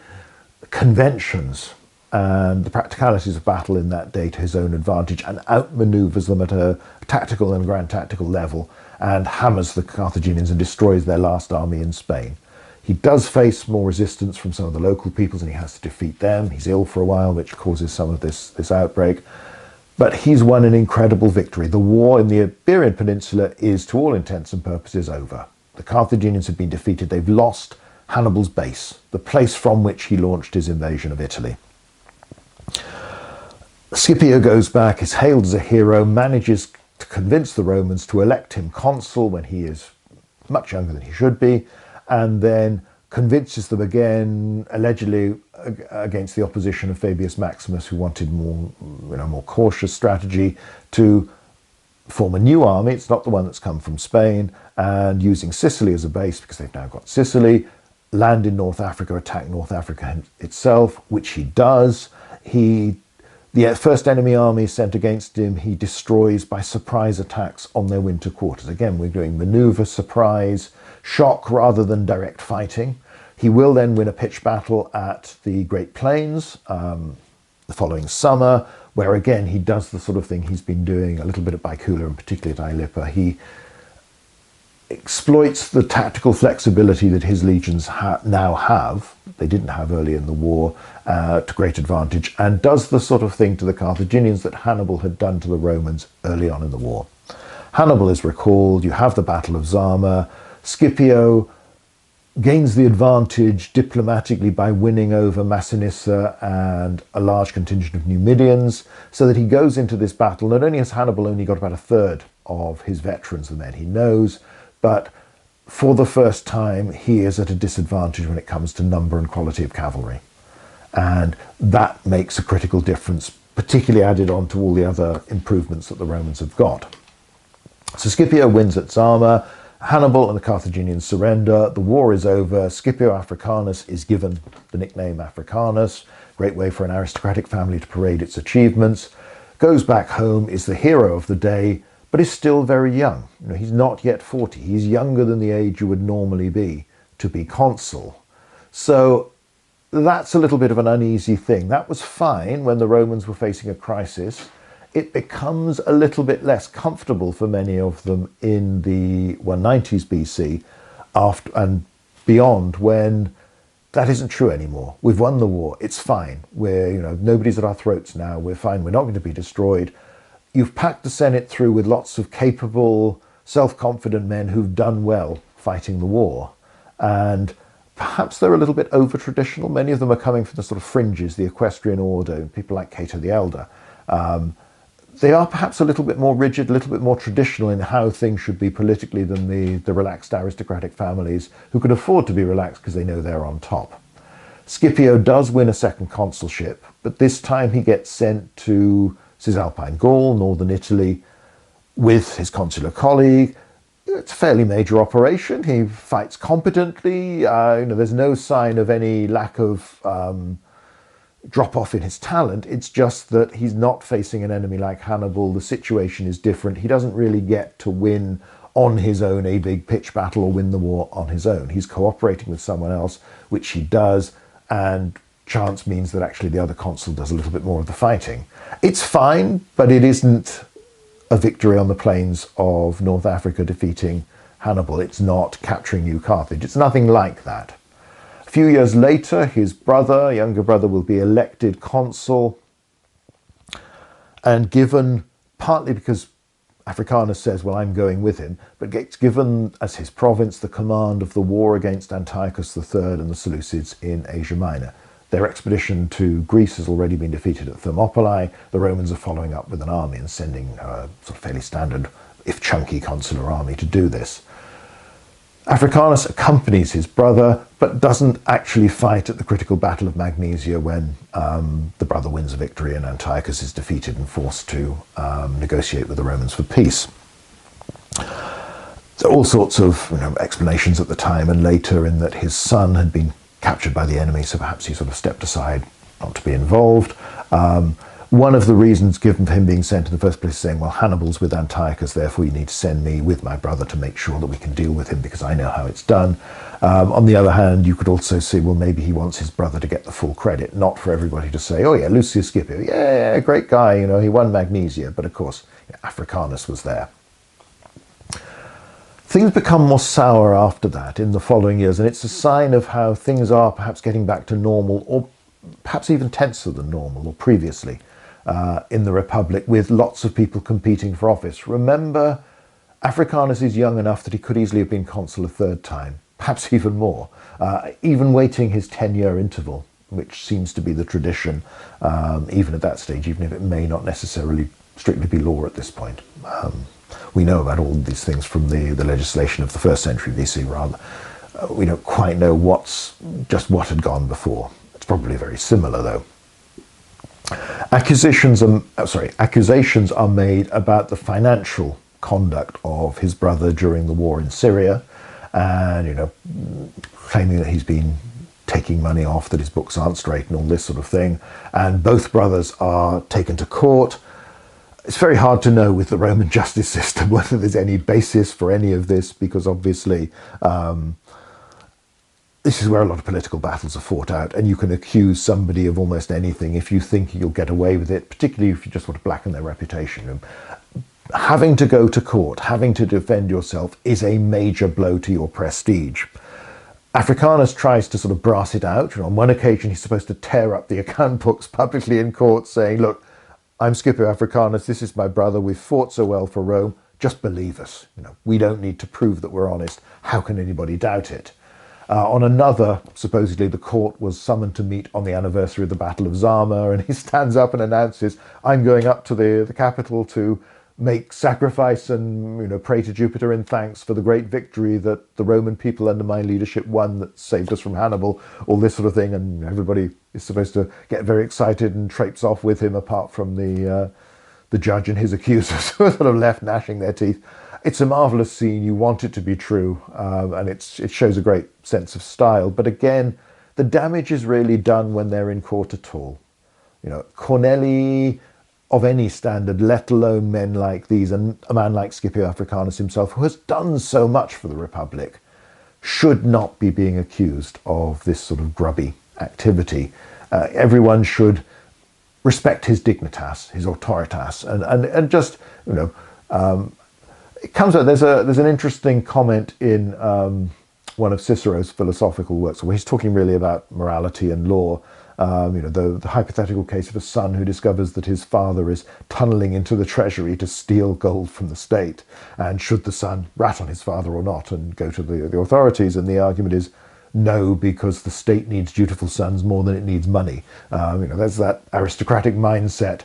conventions and the practicalities of battle in that day to his own advantage and outmaneuvers them at a tactical and grand tactical level, and hammers the Carthaginians and destroys their last army in Spain. He does face more resistance from some of the local peoples, and he has to defeat them. He's ill for a while, which causes some of this outbreak. But he's won an incredible victory. The war in the Iberian Peninsula is, to all intents and purposes, over. The Carthaginians have been defeated. They've lost Hannibal's base, the place from which he launched his invasion of Italy. Scipio goes back, is hailed as a hero, manages to convince the Romans to elect him consul when he is much younger than he should be, and then convinces them again, allegedly against the opposition of Fabius Maximus, who wanted more cautious strategy, to form a new army. It's not the one that's come from Spain, and using Sicily as a base, because they've now got Sicily, land in North Africa, attack North Africa itself, which he does. The first enemy army sent against him, he destroys by surprise attacks on their winter quarters. Again, we're doing maneuver, surprise, shock rather than direct fighting. He will then win a pitched battle at the Great Plains the following summer, where again he does the sort of thing he's been doing a little bit at Baecula and particularly at Ilipa. He exploits the tactical flexibility that his legions now have, they didn't have early in the war, to great advantage, and does the sort of thing to the Carthaginians that Hannibal had done to the Romans early on in the war. Hannibal is recalled, you have the Battle of Zama. Scipio gains the advantage diplomatically by winning over Massinissa and a large contingent of Numidians, so that he goes into this battle. Not only has Hannibal only got about a third of his veterans, the men he knows, but for the first time he is at a disadvantage when it comes to number and quality of cavalry. And that makes a critical difference, particularly added on to all the other improvements that the Romans have got. So Scipio wins at Zama, Hannibal and the Carthaginians surrender, the war is over, Scipio Africanus is given the nickname Africanus, great way for an aristocratic family to parade its achievements, goes back home, is the hero of the day, but is still very young. He's not yet 40, he's younger than the age you would normally be to be consul. So that's a little bit of an uneasy thing. That was fine when the Romans were facing a crisis. It becomes a little bit less comfortable for many of them in the 190s BC after and beyond, when that isn't true anymore. We've won the war, it's fine. Nobody's at our throats now, we're fine, we're not going to be destroyed. You've packed the Senate through with lots of capable, self-confident men who've done well fighting the war. And perhaps they're a little bit over-traditional. Many of them are coming from the sort of fringes, the equestrian order, people like Cato the Elder. They are perhaps a little bit more rigid, a little bit more traditional in how things should be politically than the relaxed aristocratic families who can afford to be relaxed because they know they're on top. Scipio does win a second consulship, but this time he gets sent to Cisalpine Gaul, northern Italy, with his consular colleague. It's a fairly major operation. He fights competently. There's no sign of any lack of drop off in his talent. It's just that he's not facing an enemy like Hannibal. The situation is different. He doesn't really get to win on his own a big pitch battle or win the war on his own. He's cooperating with someone else, which he does, and chance means that actually the other consul does a little bit more of the fighting. It's fine, but it isn't a victory on the plains of North Africa defeating Hannibal. It's not capturing New Carthage. It's nothing like that. A few years later, his younger brother, will be elected consul, and given, partly because Africanus says, well, I'm going with him, but gets given as his province the command of the war against Antiochus III and the Seleucids in Asia Minor. Their expedition to Greece has already been defeated at Thermopylae. The Romans are following up with an army and sending a sort of fairly standard, if chunky, consular army to do this. Africanus accompanies his brother, but doesn't actually fight at the critical Battle of Magnesia when the brother wins a victory and Antiochus is defeated and forced to negotiate with the Romans for peace. There are all sorts of explanations at the time and later, in that his son had been captured by the enemy, so perhaps he sort of stepped aside not to be involved. One of the reasons given for him being sent in the first place is saying, well, Hannibal's with Antiochus, therefore you need to send me with my brother to make sure that we can deal with him because I know how it's done. On the other hand, you could also see, well, maybe he wants his brother to get the full credit, not for everybody to say, oh yeah, Lucius Scipio, yeah, great guy, he won Magnesia, but of course, Africanus was there. Things become more sour after that in the following years, and it's a sign of how things are perhaps getting back to normal, or perhaps even tenser than normal or previously in the Republic, with lots of people competing for office. Remember, Africanus is young enough that he could easily have been consul a third time, perhaps even more, even waiting his 10-year interval, which seems to be the tradition, even at that stage, even if it may not necessarily strictly be law at this point. We know about all these things from the legislation of the 1st century BC, rather. We don't quite know what had gone before. It's probably very similar, though. Accusations are made about the financial conduct of his brother during the war in Syria, and claiming that he's been taking money off, that his books aren't straight, and all this sort of thing. And both brothers are taken to court. It's very hard to know with the Roman justice system whether there's any basis for any of this, because obviously this is where a lot of political battles are fought out, and you can accuse somebody of almost anything if you think you'll get away with it, particularly if you just want to blacken their reputation. Having to go to court, having to defend yourself is a major blow to your prestige. Africanus tries to sort of brass it out. On one occasion, he's supposed to tear up the account books publicly in court, saying, look, I'm Scipio Africanus, this is my brother, we've fought so well for Rome, just believe us. We don't need to prove that we're honest. How can anybody doubt it? On another, supposedly the court was summoned to meet on the anniversary of the Battle of Zama, and he stands up and announces, I'm going up to the capital to make sacrifice and pray to Jupiter in thanks for the great victory that the Roman people under my leadership won that saved us from Hannibal, all this sort of thing, and everybody is supposed to get very excited and traipse off with him, apart from the judge and his accusers, who are sort of left gnashing their teeth. It's a marvellous scene. You want it to be true, and it shows a great sense of style. But again, the damage is really done when they're in court at all. Cornelii of any standard, let alone men like these, and a man like Scipio Africanus himself, who has done so much for the Republic, should not be being accused of this sort of grubby activity. Everyone should respect his dignitas, his autoritas, and just, it comes out, there's an interesting comment in one of Cicero's philosophical works, where he's talking really about morality and law. The hypothetical case of a son who discovers that his father is tunneling into the treasury to steal gold from the state, and should the son rat on his father or not and go to the authorities, and the argument is no, because the state needs dutiful sons more than it needs money. There's that aristocratic mindset,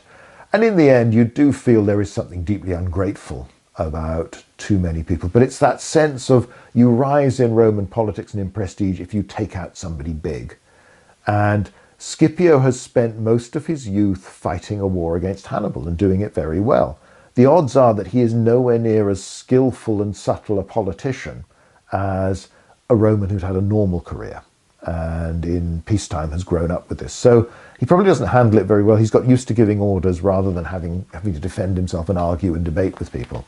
and in the end you do feel there is something deeply ungrateful about too many people, but it's that sense of you rise in Roman politics and in prestige if you take out somebody big. And Scipio has spent most of his youth fighting a war against Hannibal and doing it very well. The odds are that he is nowhere near as skillful and subtle a politician as a Roman who'd had a normal career and in peacetime has grown up with this. So he probably doesn't handle it very well. He's got used to giving orders rather than having to defend himself and argue and debate with people.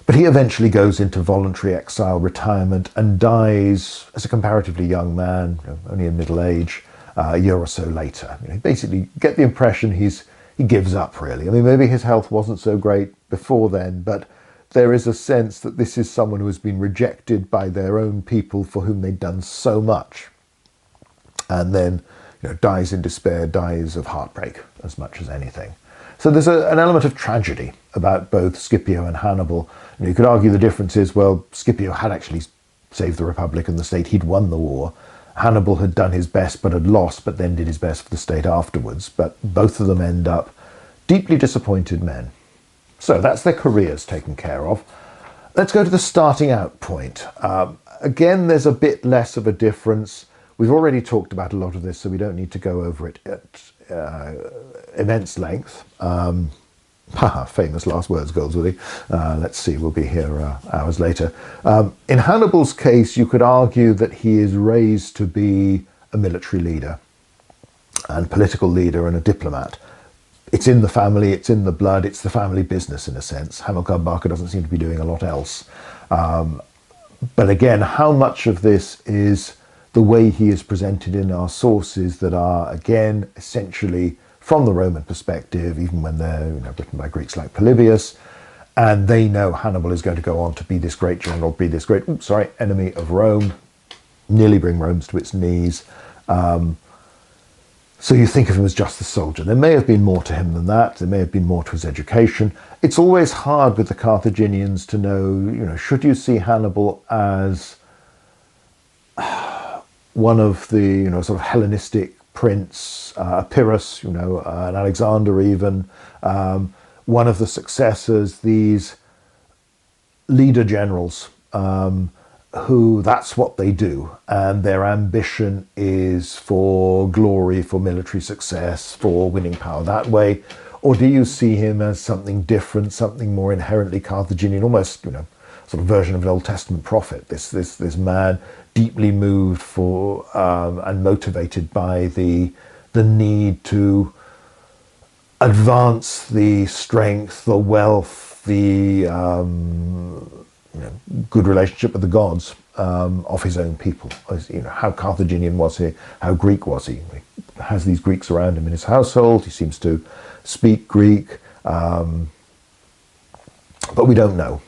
But he eventually goes into voluntary exile, retirement, and dies as a comparatively young man, only in middle age, a year or so later. You basically get the impression he gives up, really. I mean, maybe his health wasn't so great before then, but there is a sense that this is someone who has been rejected by their own people for whom they'd done so much. And then dies in despair, dies of heartbreak as much as anything. So there's an element of tragedy about both Scipio and Hannibal. You could argue the difference is, well, Scipio had actually saved the Republic and the state. He'd won the war. Hannibal had done his best but had lost, but then did his best for the state afterwards. But both of them end up deeply disappointed men. So that's their careers taken care of. Let's go to the starting out point. Again, there's a bit less of a difference. We've already talked about a lot of this, so we don't need to go over it at immense length. Famous last words, Goldsworthy. Let's see, we'll be here hours later. In Hannibal's case, you could argue that he is raised to be a military leader and political leader and a diplomat. It's in the family, it's in the blood, it's the family business in a sense. Hamilcar Barca doesn't seem to be doing a lot else. But again, how much of this is the way he is presented in our sources that are, again, essentially from the Roman perspective, even when they're written by Greeks like Polybius, and they know Hannibal is going to go on to be this great general, be this great, enemy of Rome, nearly bring Rome to its knees. So you think of him as just the soldier. There may have been more to him than that. There may have been more to his education. It's always hard with the Carthaginians to know, should you see Hannibal as one of the, sort of Hellenistic prince, Pyrrhus, an Alexander even, one of the successors, these leader generals, who that's what they do, and their ambition is for glory, for military success, for winning power that way? Or do you see him as something different, something more inherently Carthaginian, almost sort of version of an Old Testament prophet, this man deeply moved for and motivated by the need to advance the strength, the wealth, the good relationship with the gods of his own people. How Carthaginian was he? How Greek was he? He has these Greeks around him in his household. He seems to speak Greek, but we don't know.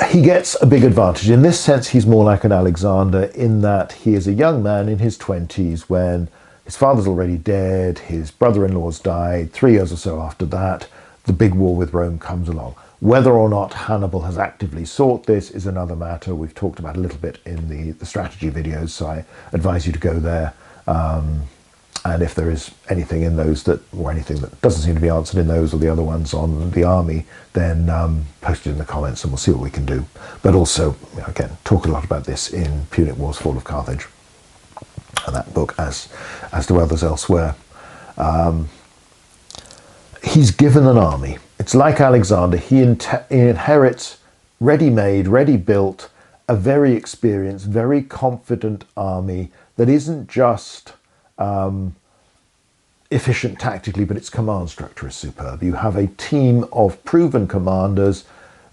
He gets a big advantage. In this sense, he's more like an Alexander in that he is a young man in his 20s when his father's already dead, his brother-in-law's died. 3 years or so after that, the big war with Rome comes along. Whether or not Hannibal has actively sought this is another matter. We've talked about a little bit in the strategy videos, so I advise you to go there. And if there is anything in those or anything that doesn't seem to be answered in those or the other ones on the army, then post it in the comments and we'll see what we can do. But also, again, talk a lot about this in Punic War's Fall of Carthage, and that book, as do others elsewhere. He's given an army. It's like Alexander. He inherits ready-made, ready-built, a very experienced, very confident army that isn't just efficient tactically, but its command structure is superb. You have a team of proven commanders.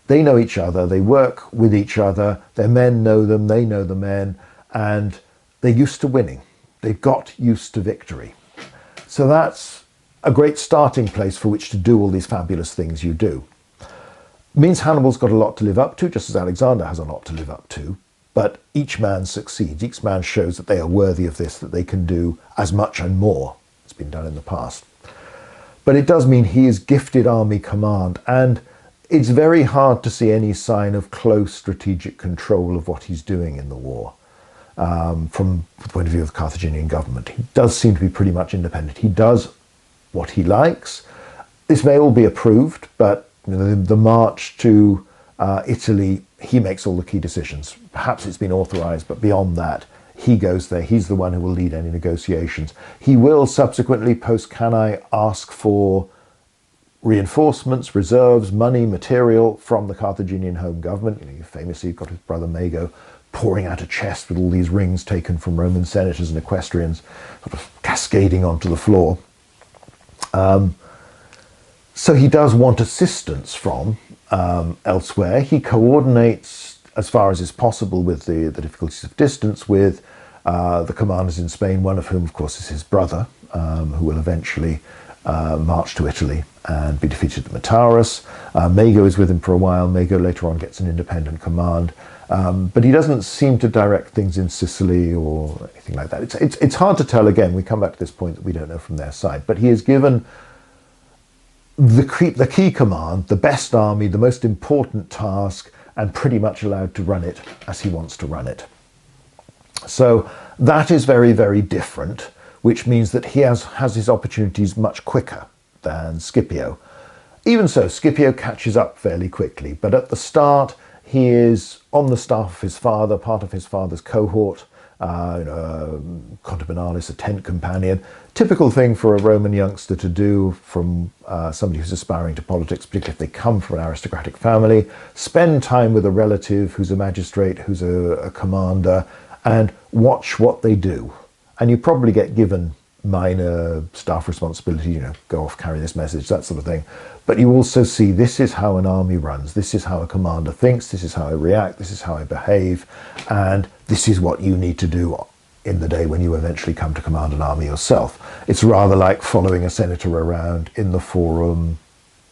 They know each other, they work with each other, their men know them, they know the men, and they're used to winning. They've got used to victory. So that's a great starting place for which to do all these fabulous things you do. It means Hannibal's got a lot to live up to, just as Alexander has a lot to live up to. But each man succeeds. Each man shows that they are worthy of this, that they can do as much and more as been done in the past. But it does mean he is gifted army command, and it's very hard to see any sign of close strategic control of what he's doing in the war. From the point of view of the Carthaginian government, he does seem to be pretty much independent. He does what he likes. This may all be approved, but the march to Italy, he makes all the key decisions. Perhaps it's been authorized, but beyond that, He goes there. He's the one who will lead any negotiations. He will subsequently, post Cannae, ask for reinforcements, reserves, money, material from the Carthaginian home government. You know, famously, you've got his brother Mago pouring out a chest with all these rings taken from Roman senators and equestrians, sort of cascading onto the floor. So he does want assistance from elsewhere. He coordinates, as far as is possible, with the difficulties of distance, with the commanders in Spain, one of whom, of course, is his brother, who will eventually march to Italy and be defeated at Metaurus. Mago is with him for a while. Mago later on gets an independent command, but he doesn't seem to direct things in Sicily or anything like that. It's hard to tell. Again, we come back to this point that we don't know from their side, but he is given the key command, the best army, the most important task, and pretty much allowed to run it as he wants to run it. So that is very, very different, which means that he has his opportunities much quicker than Scipio. Even so, Scipio catches up fairly quickly, but at the start he is on the staff of his father, part of his father's cohort, contubernalis, a tent companion. Typical thing for a Roman youngster to do from somebody who's aspiring to politics, particularly if they come from an aristocratic family. Spend time with a relative who's a magistrate, who's a commander, and watch what they do. And you probably get given minor staff responsibility, you know, go off, carry this message, that sort of thing. But you also see this is how an army runs, this is how a commander thinks, this is how I react, this is how I behave, and this is what you need to do in the day when you eventually come to command an army yourself. It's rather like following a senator around in the forum,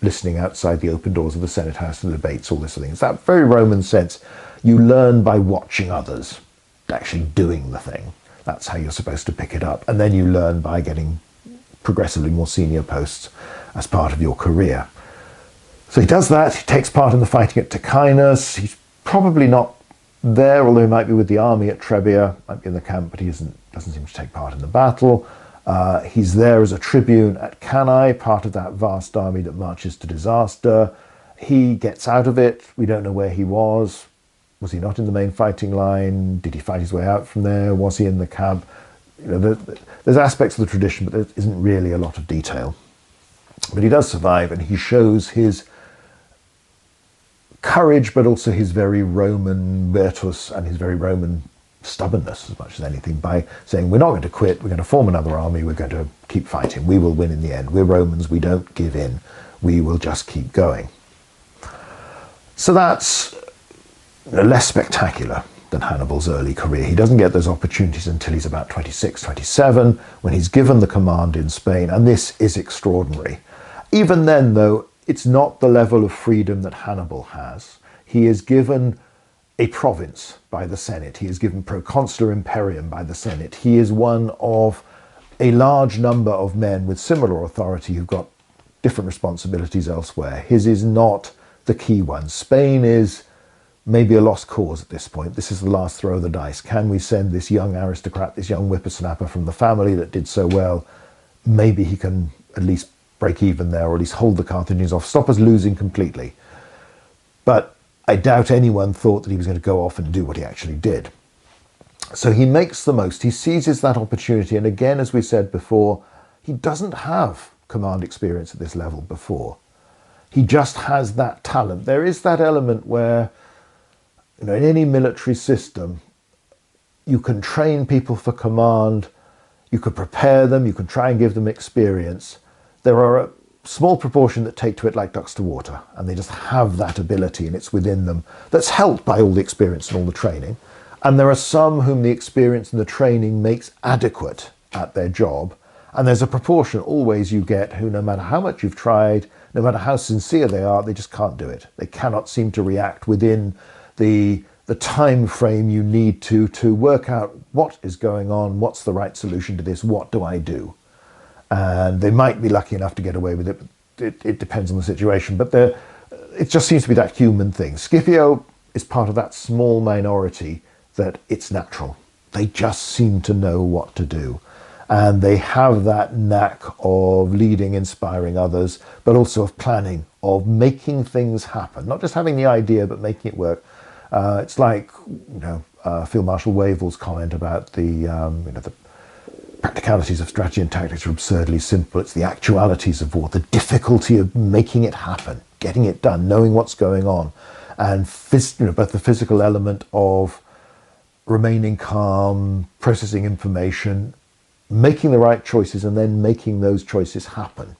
listening outside the open doors of the Senate House to debates, all this sort of thing. It's that very Roman sense. You learn by watching others actually doing the thing. That's how you're supposed to pick it up. And then you learn by getting progressively more senior posts as part of your career. So he does that. He takes part in the fighting at Ticinus. He's probably not there, although he might be with the army at Trebia, might be in the camp, but he doesn't seem to take part in the battle. He's there as a tribune at Cannae, part of that vast army that marches to disaster. He gets out of it. We don't know where he was. Was he not in the main fighting line? Did he fight his way out from there? Was he in the camp? You know, there's aspects of the tradition, but there isn't really a lot of detail. But he does survive, and he shows his courage, but also his very Roman virtus and his very Roman stubbornness as much as anything, by saying, we're not going to quit, we're going to form another army, we're going to keep fighting, we will win in the end. We're Romans, we don't give in, we will just keep going. So that's less spectacular than Hannibal's early career. He doesn't get those opportunities until he's about 26, 27, when he's given the command in Spain, and this is extraordinary. Even then, though, it's not the level of freedom that Hannibal has. He is given a province by the Senate. He is given proconsular imperium by the Senate. He is one of a large number of men with similar authority who've got different responsibilities elsewhere. His is not the key one. Spain is maybe a lost cause at this point. This is the last throw of the dice. Can we send this young aristocrat, this young whippersnapper from the family that did so well? Maybe he can at least break even there, or at least hold the Carthaginians off, stop us losing completely. But I doubt anyone thought that he was going to go off and do what he actually did. So he makes the most, he seizes that opportunity, and again, as we said before, he doesn't have command experience at this level before. He just has that talent. There is that element where, you know, in any military system, you can train people for command, you can prepare them, you can try and give them experience. There are a small proportion that take to it like ducks to water, and they just have that ability, and it's within them, that's helped by all the experience and all the training. And there are some whom the experience and the training makes adequate at their job, and there's a proportion always you get who, no matter how much you've tried, no matter how sincere they are, they just can't do it. They cannot seem to react within the time frame you need to work out what is going on, what's the right solution to this, what do I do? And they might be lucky enough to get away with it, but it depends on the situation. But it just seems to be that human thing. Scipio is part of that small minority that it's natural. They just seem to know what to do. And they have that knack of leading, inspiring others, but also of planning, of making things happen. Not just having the idea, but making it work. It's like, Field Marshal Wavell's comment about the practicalities of strategy and tactics are absurdly simple. It's the actualities of war, the difficulty of making it happen, getting it done, knowing what's going on, and both the physical element of remaining calm, processing information, making the right choices, and then making those choices happen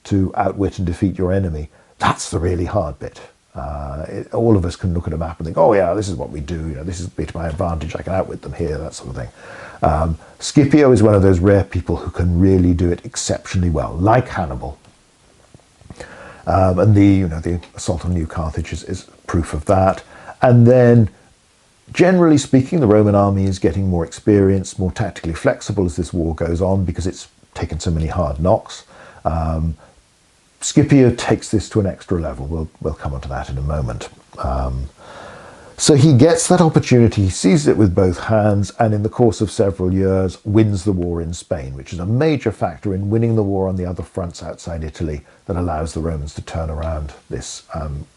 to outwit and defeat your enemy. That's the really hard bit. All of us can look at a map and think, oh yeah, this is what we do, this is to my advantage, I can outwit them here, that sort of thing. Scipio is one of those rare people who can really do it exceptionally well, like Hannibal. And the assault on New Carthage is proof of that. And then, generally speaking, the Roman army is getting more experienced, more tactically flexible as this war goes on, because it's taken so many hard knocks. Scipio takes this to an extra level. We'll come on to that in a moment. So he gets that opportunity, he seizes it with both hands, and in the course of several years wins the war in Spain, which is a major factor in winning the war on the other fronts outside Italy that allows the Romans to turn around this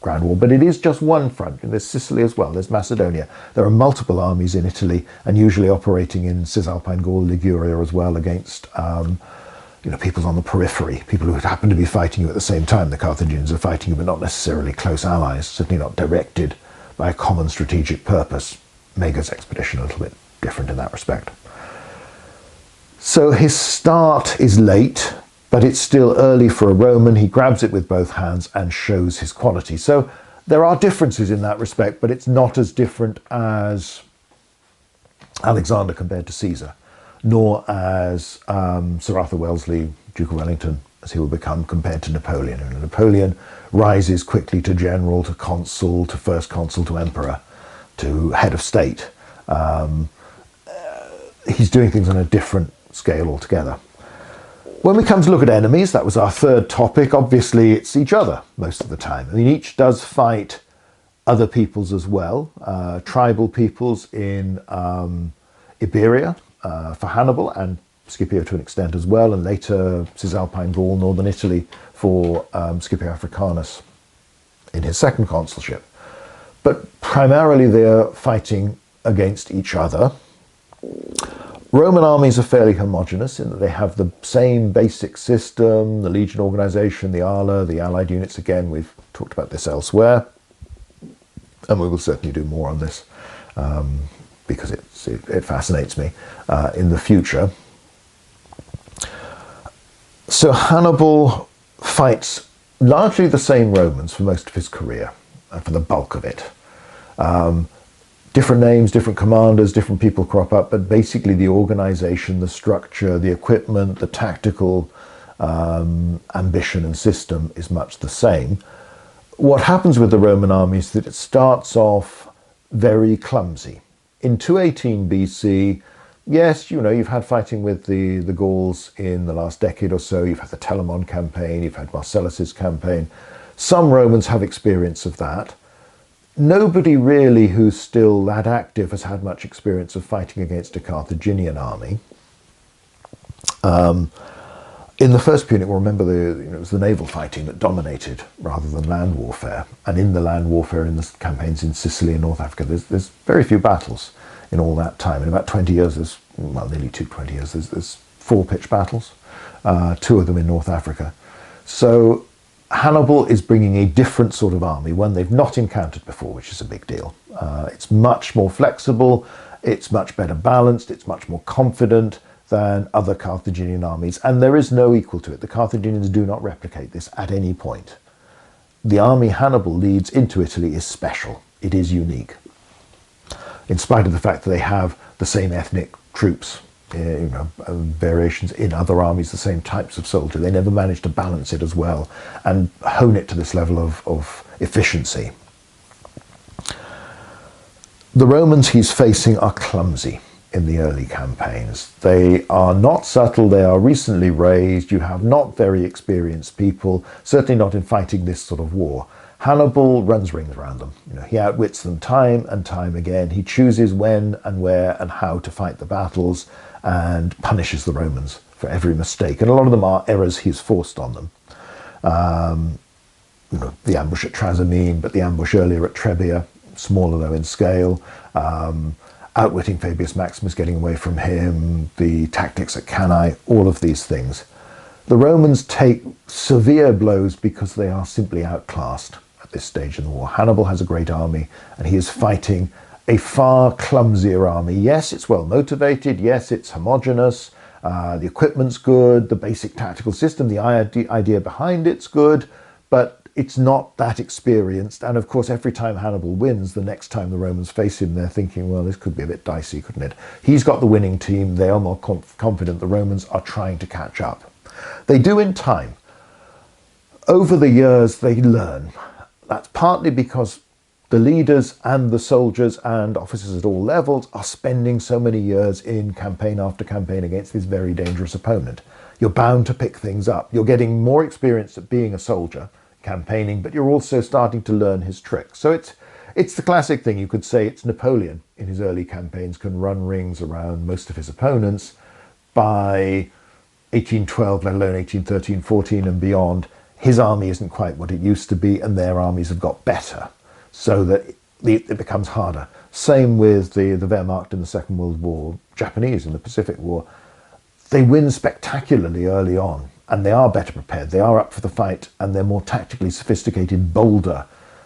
grand war. But it is just one front. There's Sicily as well, there's Macedonia. There are multiple armies in Italy, and usually operating in Cisalpine Gaul, Liguria as well, against people on the periphery, people who happen to be fighting you at the same time. The Carthaginians are fighting you, but not necessarily close allies, certainly not directed by a common strategic purpose. Maga's expedition a little bit different in that respect. So his start is late, but it's still early for a Roman. He grabs it with both hands and shows his quality. So there are differences in that respect, but it's not as different as Alexander compared to Caesar, nor as Sir Arthur Wellesley, Duke of Wellington, as he will become, compared to Napoleon. And Napoleon rises quickly to general, to consul, to first consul, to emperor, to head of state. He's doing things on a different scale altogether. When we come to look at enemies, that was our third topic. Obviously, it's each other most of the time. I mean, each does fight other peoples as well, tribal peoples in Iberia for Hannibal, and Scipio to an extent as well, and later Cisalpine Gaul, northern Italy, for Scipio Africanus in his second consulship. But primarily they're fighting against each other. Roman armies are fairly homogeneous in that they have the same basic system, the legion organization, the ala, the allied units. Again, we've talked about this elsewhere, and we will certainly do more on this because it fascinates me in the future. So Hannibal fights largely the same Romans for most of his career, for the bulk of it. Different names, different commanders, different people crop up, but basically the organization, the structure, the equipment, the tactical ambition and system is much the same. What happens with the Roman army is that it starts off very clumsy. In 218 BC, yes, you've had fighting with the Gauls in the last decade or so. You've had the Telamon campaign, you've had Marcellus's campaign. Some Romans have experience of that. Nobody really who's still that active has had much experience of fighting against a Carthaginian army. In the First Punic War, remember, it was the naval fighting that dominated rather than land warfare. And in the land warfare, in the campaigns in Sicily and North Africa, there's very few battles in all that time. In about 20 years, nearly 20 years, there's 4 pitched battles, 2 of them in North Africa. So Hannibal is bringing a different sort of army, one they've not encountered before, which is a big deal. It's much more flexible, it's much better balanced, it's much more confident than other Carthaginian armies, and there is no equal to it. The Carthaginians do not replicate this at any point. The army Hannibal leads into Italy is special. It is unique, in spite of the fact that they have the same ethnic troops, variations in other armies, the same types of soldier. They never manage to balance it as well and hone it to this level of efficiency. The Romans he's facing are clumsy in the early campaigns. They are not subtle, they are recently raised, you have not very experienced people, certainly not in fighting this sort of war. Hannibal runs rings around them. He outwits them time and time again. He chooses when and where and how to fight the battles and punishes the Romans for every mistake. And a lot of them are errors he's forced on them. The ambush at Trasimene, but the ambush earlier at Trebia, smaller though in scale, outwitting Fabius Maximus, getting away from him, the tactics at Cannae, all of these things. The Romans take severe blows because they are simply outclassed at this stage in the war. Hannibal has a great army, and he is fighting a far clumsier army. Yes, it's well motivated. Yes, it's homogeneous. The equipment's good. The basic tactical system, the idea behind it's good, but it's not that experienced. And of course, every time Hannibal wins, the next time the Romans face him, they're thinking, well, this could be a bit dicey, couldn't it? He's got the winning team. They are more confident. The Romans are trying to catch up. They do in time. Over the years, they learn. That's partly because the leaders and the soldiers and officers at all levels are spending so many years in campaign after campaign against this very dangerous opponent. You're bound to pick things up. You're getting more experience at being a soldier, campaigning, but you're also starting to learn his tricks. So it's the classic thing. You could say it's Napoleon in his early campaigns can run rings around most of his opponents. By 1812, let alone 1813, 14 and beyond, his army isn't quite what it used to be, and their armies have got better, so that it becomes harder. Same with the Wehrmacht in the Second World War, Japanese in the Pacific War. They win spectacularly early on, and they are better prepared. They are up for the fight, and they're more tactically sophisticated, bolder,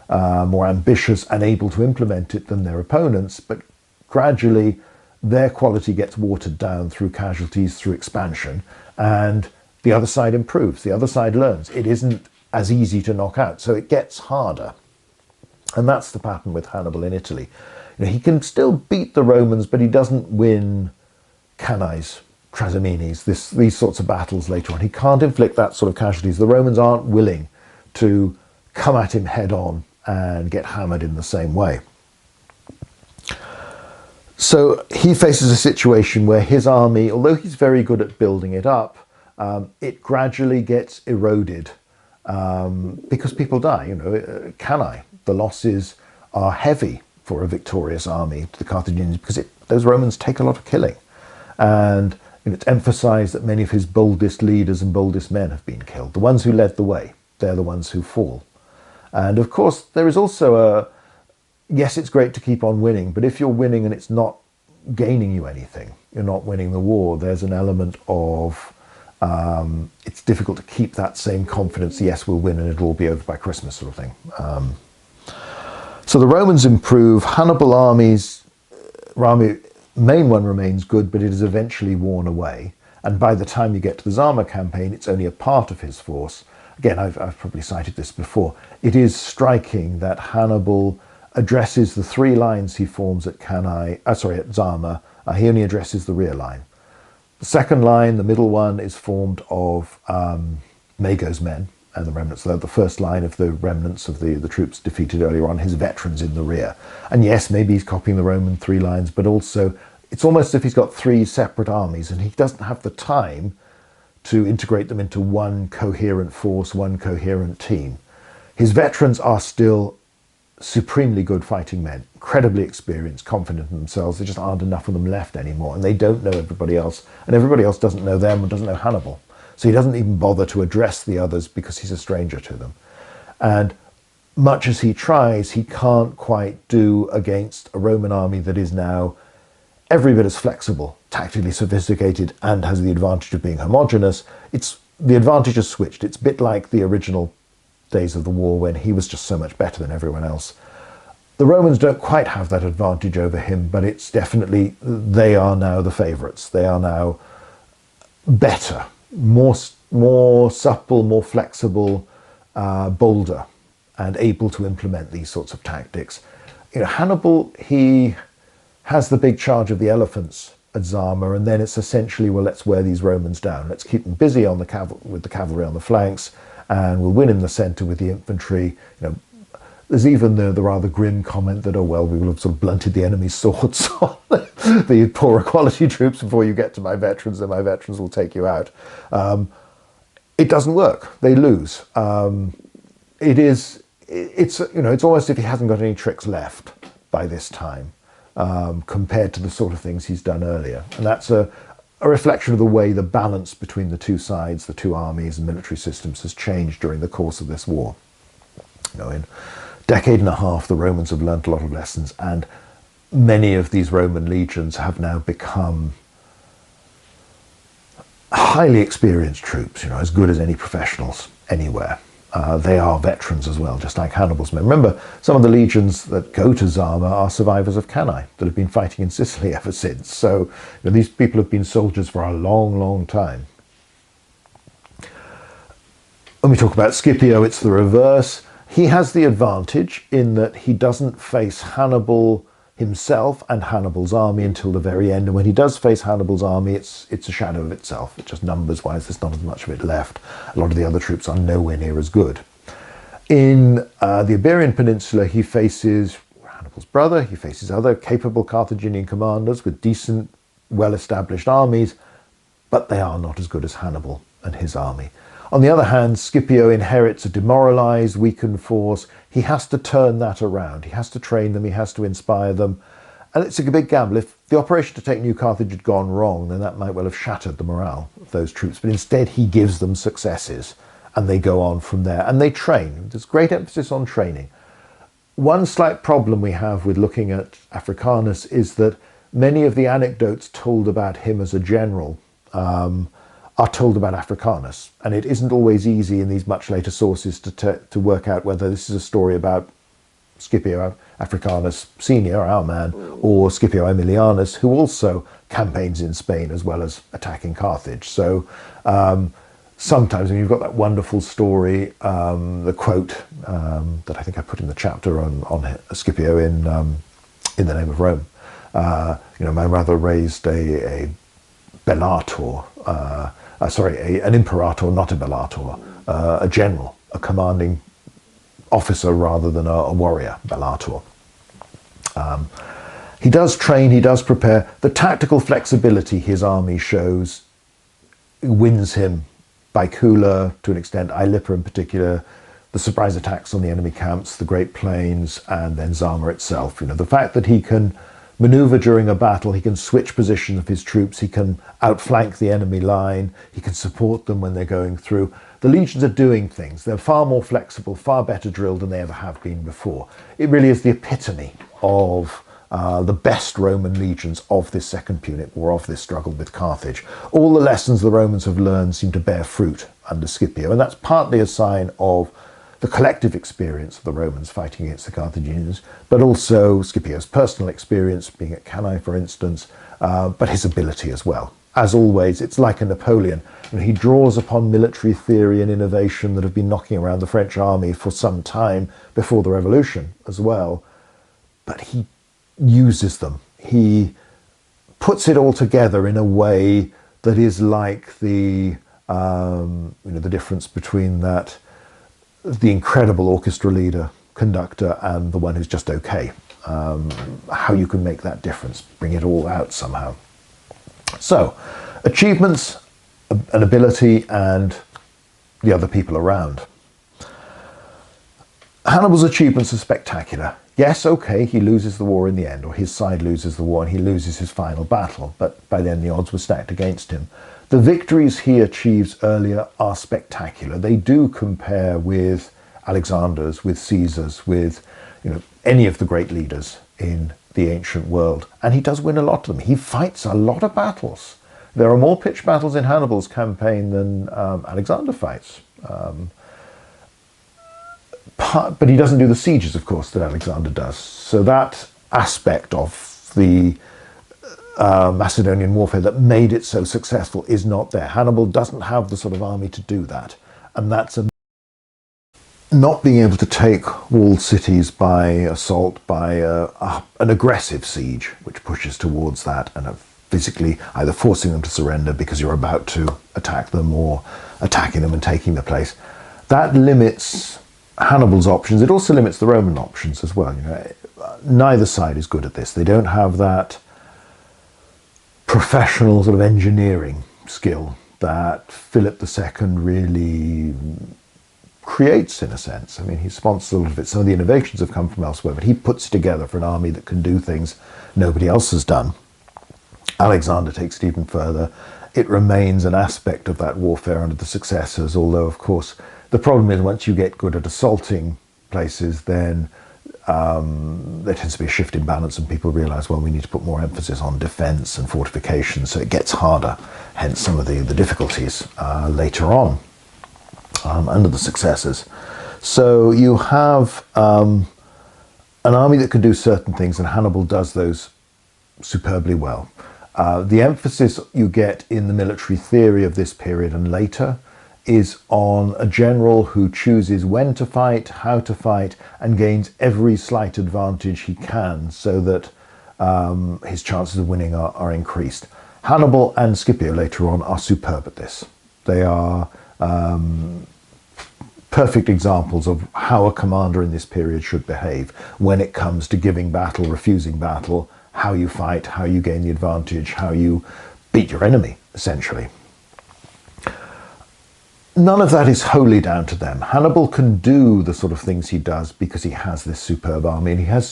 more ambitious, and able to implement it than their opponents. But gradually, their quality gets watered down through casualties, through expansion, and the other side improves. The other side learns. It isn't as easy to knock out, so it gets harder. And that's the pattern with Hannibal in Italy. You know, he can still beat the Romans, but he doesn't win Cannae's, Trasimeni's, these sorts of battles later on. He can't inflict that sort of casualties. The Romans aren't willing to come at him head on and get hammered in the same way. So he faces a situation where his army, although he's very good at building it up, it gradually gets eroded because people die. You know, Cannae, the losses are heavy for a victorious army to the Carthaginians because those Romans take a lot of killing. And it's emphasized that many of his boldest leaders and boldest men have been killed. The ones who led the way, they're the ones who fall. And of course, there is also yes, it's great to keep on winning, but if you're winning and it's not gaining you anything, you're not winning the war, there's an element of it's difficult to keep that same confidence. Yes, we'll win and it'll all be over by Christmas sort of thing. So the Romans improve. Hannibal armies, main one remains good, but it is eventually worn away. And by the time you get to the Zama campaign, it's only a part of his force. Again, I've probably cited this before. It is striking that Hannibal addresses the three lines he forms at at Zama. He only addresses the rear line. The second line, the middle one, is formed of Mago's men and the remnants. The first line of the remnants of the troops defeated earlier on, his veterans in the rear. And yes, maybe he's copying the Roman three lines, but also it's almost as if he's got three separate armies and he doesn't have the time to integrate them into one coherent force, one coherent team. His veterans are still supremely good fighting men, incredibly experienced, confident in themselves. There just aren't enough of them left anymore, and they don't know everybody else, and everybody else doesn't know them and doesn't know Hannibal. So he doesn't even bother to address the others because he's a stranger to them. And much as he tries, he can't quite do against a Roman army that is now every bit as flexible, tactically sophisticated, and has the advantage of being homogeneous. The advantage has switched. It's a bit like the original days of the war when he was just so much better than everyone else. The Romans don't quite have that advantage over him, but it's definitely, they are now the favourites. They are now better, more supple, more flexible, bolder, and able to implement these sorts of tactics. You know, Hannibal, he has the big charge of the elephants at Zama, and then it's essentially, well, let's wear these Romans down. Let's keep them busy on with the cavalry on the flanks, and we'll win in the centre with the infantry. You know, there's even the rather grim comment that, oh, well, we will have sort of blunted the enemy's swords on the poorer quality troops before you get to my veterans, and my veterans will take you out. It doesn't work. They lose. It's almost as if he hasn't got any tricks left by this time, compared to the sort of things he's done earlier. And that's a reflection of the way the balance between the two sides, the two armies and military systems has changed during the course of this war. You know, in decade and a half, the Romans have learnt a lot of lessons, and many of these Roman legions have now become highly experienced troops, as good as any professionals anywhere. They are veterans as well, just like Hannibal's men. Remember, some of the legions that go to Zama are survivors of Cannae that have been fighting in Sicily ever since. So these people have been soldiers for a long, long time. When we talk about Scipio, it's the reverse. He has the advantage in that he doesn't face Hannibal himself and Hannibal's army until the very end. And when he does face Hannibal's army, it's a shadow of itself. It's just numbers-wise, there's not as much of it left. A lot of the other troops are nowhere near as good. In the Iberian Peninsula, he faces Hannibal's brother, he faces other capable Carthaginian commanders with decent, well-established armies, but they are not as good as Hannibal and his army. On the other hand, Scipio inherits a demoralized, weakened force. He has to turn that around. He has to train them, he has to inspire them. And it's a big gamble. If the operation to take New Carthage had gone wrong, then that might well have shattered the morale of those troops. But instead, he gives them successes, and they go on from there. And they train. There's great emphasis on training. One slight problem we have with looking at Africanus is that many of the anecdotes told about him as a general are told about Africanus, and it isn't always easy in these much later sources to work out whether this is a story about Scipio Africanus Senior, our man, or Scipio Aemilianus, who also campaigns in Spain as well as attacking Carthage. So sometimes when you've got that wonderful story, the quote that I think I put in the chapter on Scipio in the Name of Rome, my mother raised a bellator, an imperator, not a bellator, a general, a commanding officer rather than a warrior, bellator. He does train, he does prepare. The tactical flexibility his army shows wins him Baecula to an extent, Ilipa in particular, the surprise attacks on the enemy camps, the Great Plains, and then Zama itself. The fact that he can maneuver during a battle, he can switch positions of his troops, he can outflank the enemy line, he can support them when they're going through. The legions are doing things. They're far more flexible, far better drilled than they ever have been before. It really is the epitome of the best Roman legions of this Second Punic War, of this struggle with Carthage. All the lessons the Romans have learned seem to bear fruit under Scipio, and that's partly a sign of the collective experience of the Romans fighting against the Carthaginians, but also Scipio's personal experience, being at Cannae, for instance, but his ability as well. As always, it's like a Napoleon. He draws upon military theory and innovation that have been knocking around the French army for some time before the Revolution as well, but he uses them. He puts it all together in a way that is like the difference between the incredible orchestra leader, conductor, and the one who's just okay. How you can make that difference, bring it all out somehow. So, achievements, an ability, and the other people around. Hannibal's achievements are spectacular. Yes, okay, he loses the war in the end, or his side loses the war and he loses his final battle, but by then the odds were stacked against him. The victories he achieves earlier are spectacular. They do compare with Alexander's, with Caesar's, with any of the great leaders in the ancient world. And he does win a lot of them. He fights a lot of battles. There are more pitched battles in Hannibal's campaign than Alexander fights. But he doesn't do the sieges, of course, that Alexander does. So that aspect of the Macedonian warfare that made it so successful is not there. Hannibal doesn't have the sort of army to do that. And that's not being able to take walled cities by assault, by an aggressive siege, which pushes towards that, and physically either forcing them to surrender because you're about to attack them, or attacking them and taking the place. That limits Hannibal's options. It also limits the Roman options as well. Neither side is good at this. They don't have that professional sort of engineering skill that Philip II really creates, in a sense. I mean, he sponsors a lot of it. Some of the innovations have come from elsewhere, but he puts it together for an army that can do things nobody else has done. Alexander takes it even further. It remains an aspect of that warfare under the successors, although, of course, the problem is once you get good at assaulting places, then there tends to be a shift in balance, and people realize, well, we need to put more emphasis on defense and fortification, so it gets harder, hence some of the difficulties later on under the successors. So you have an army that can do certain things, and Hannibal does those superbly well. The emphasis you get in the military theory of this period and later is on a general who chooses when to fight, how to fight, and gains every slight advantage he can so that his chances of winning are increased. Hannibal and Scipio later on are superb at this. They are perfect examples of how a commander in this period should behave when it comes to giving battle, refusing battle, how you fight, how you gain the advantage, how you beat your enemy, essentially. None of that is wholly down to them. Hannibal can do the sort of things he does because he has this superb army, and he has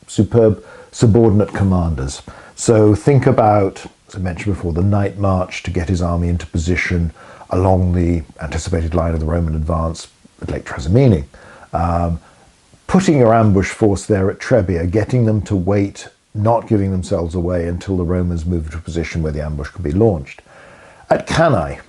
superb subordinate commanders. So think about, as I mentioned before, the night march to get his army into position along the anticipated line of the Roman advance at Lake Trasimene. Putting your ambush force there at Trebia, getting them to wait, not giving themselves away until the Romans moved to a position where the ambush could be launched. At Cannae,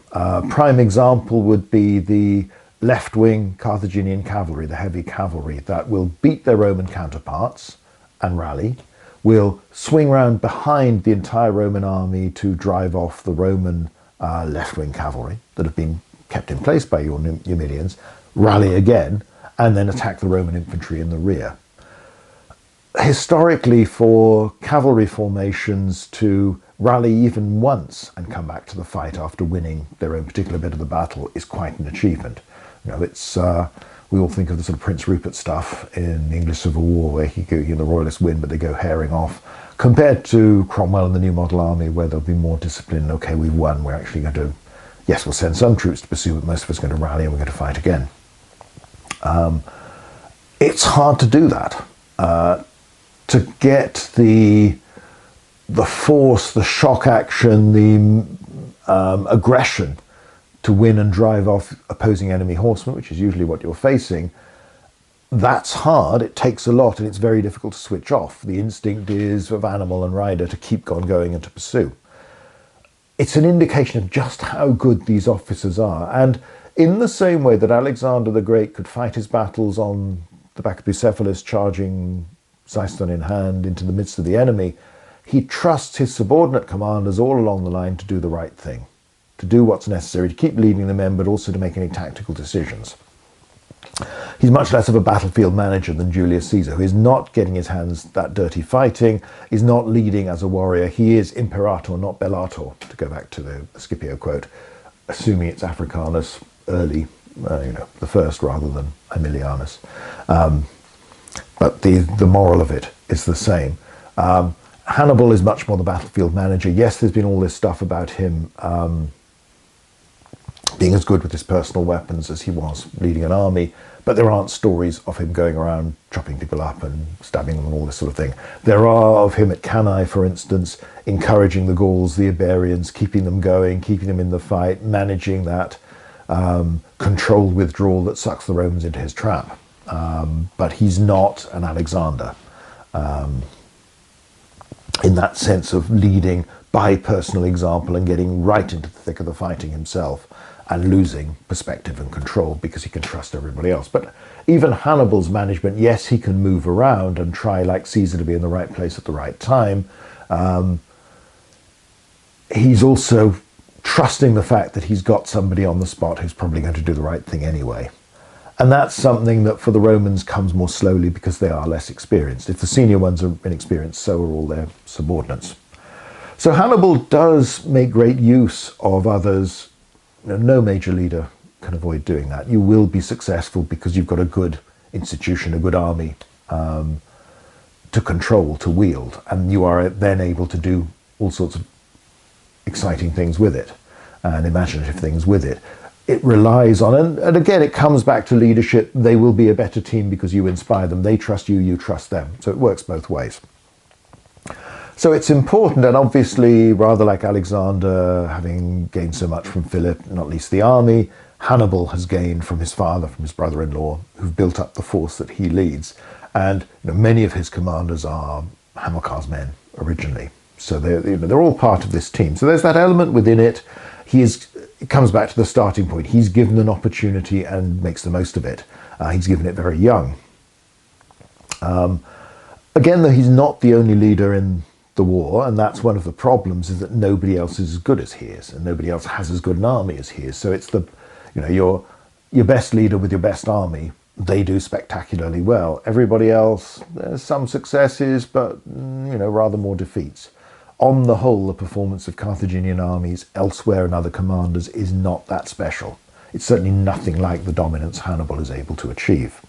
prime example would be the left-wing Carthaginian cavalry, the heavy cavalry, that will beat their Roman counterparts and rally, will swing round behind the entire Roman army to drive off the Roman left-wing cavalry that have been kept in place by your Numidians, rally again, and then attack the Roman infantry in the rear. Historically, for cavalry formations to rally even once and come back to the fight after winning their own particular bit of the battle is quite an achievement. You know, it's we all think of the sort of Prince Rupert stuff in the English Civil War, where the Royalists win but they go herring off, compared to Cromwell and the New Model Army, where there'll be more discipline. Okay, we've won, we're actually going to, yes, we'll send some troops to pursue, but most of us are going to rally and we're going to fight again. It's hard to do that. To get the force, the shock action, the aggression to win and drive off opposing enemy horsemen, which is usually what you're facing, that's hard, it takes a lot, and it's very difficult to switch off. The instinct is of animal and rider to keep on going and to pursue. It's an indication of just how good these officers are, and in the same way that Alexander the Great could fight his battles on the back of Bucephalus, charging Seiston in hand into the midst of the enemy, he trusts his subordinate commanders all along the line to do the right thing, to do what's necessary, to keep leading the men, but also to make any tactical decisions. He's much less of a battlefield manager than Julius Caesar, who is not getting his hands that dirty fighting, is not leading as a warrior. He is imperator, not bellator, to go back to the Scipio quote, assuming it's Africanus early, the first rather than Aemilianus. But the moral of it is the same. Hannibal is much more the battlefield manager. Yes, there's been all this stuff about him being as good with his personal weapons as he was leading an army, but there aren't stories of him going around chopping people up and stabbing them and all this sort of thing. There are of him at Cannae, for instance, encouraging the Gauls, the Iberians, keeping them going, keeping them in the fight, managing that controlled withdrawal that sucks the Romans into his trap. But he's not an Alexander in that sense of leading by personal example and getting right into the thick of the fighting himself and losing perspective and control because he can trust everybody else. But even Hannibal's management, yes, he can move around and try, like Caesar, to be in the right place at the right time. He's also trusting the fact that he's got somebody on the spot who's probably going to do the right thing anyway. And that's something that for the Romans comes more slowly because they are less experienced. If the senior ones are inexperienced, so are all their subordinates. So Hannibal does make great use of others. No major leader can avoid doing that. You will be successful because you've got a good institution, a good army to control, to wield, and you are then able to do all sorts of exciting things with it and imaginative things with it. It relies on, and again, it comes back to leadership. They will be a better team because you inspire them. They trust you, you trust them. So it works both ways. So it's important, and obviously, rather like Alexander, having gained so much from Philip, not least the army, Hannibal has gained from his father, from his brother-in-law, who've built up the force that he leads. And many of his commanders are Hamilcar's men originally. So they're all part of this team. So there's that element within it. It comes back to the starting point. He's given an opportunity and makes the most of it. He's given it very young. Again, though, he's not the only leader in the war, and that's one of the problems, is that nobody else is as good as he is, and nobody else has as good an army as he is. So it's your best leader with your best army. They do spectacularly well. Everybody else, there's some successes, but rather more defeats. On the whole, the performance of Carthaginian armies elsewhere and other commanders is not that special. It's certainly nothing like the dominance Hannibal is able to achieve.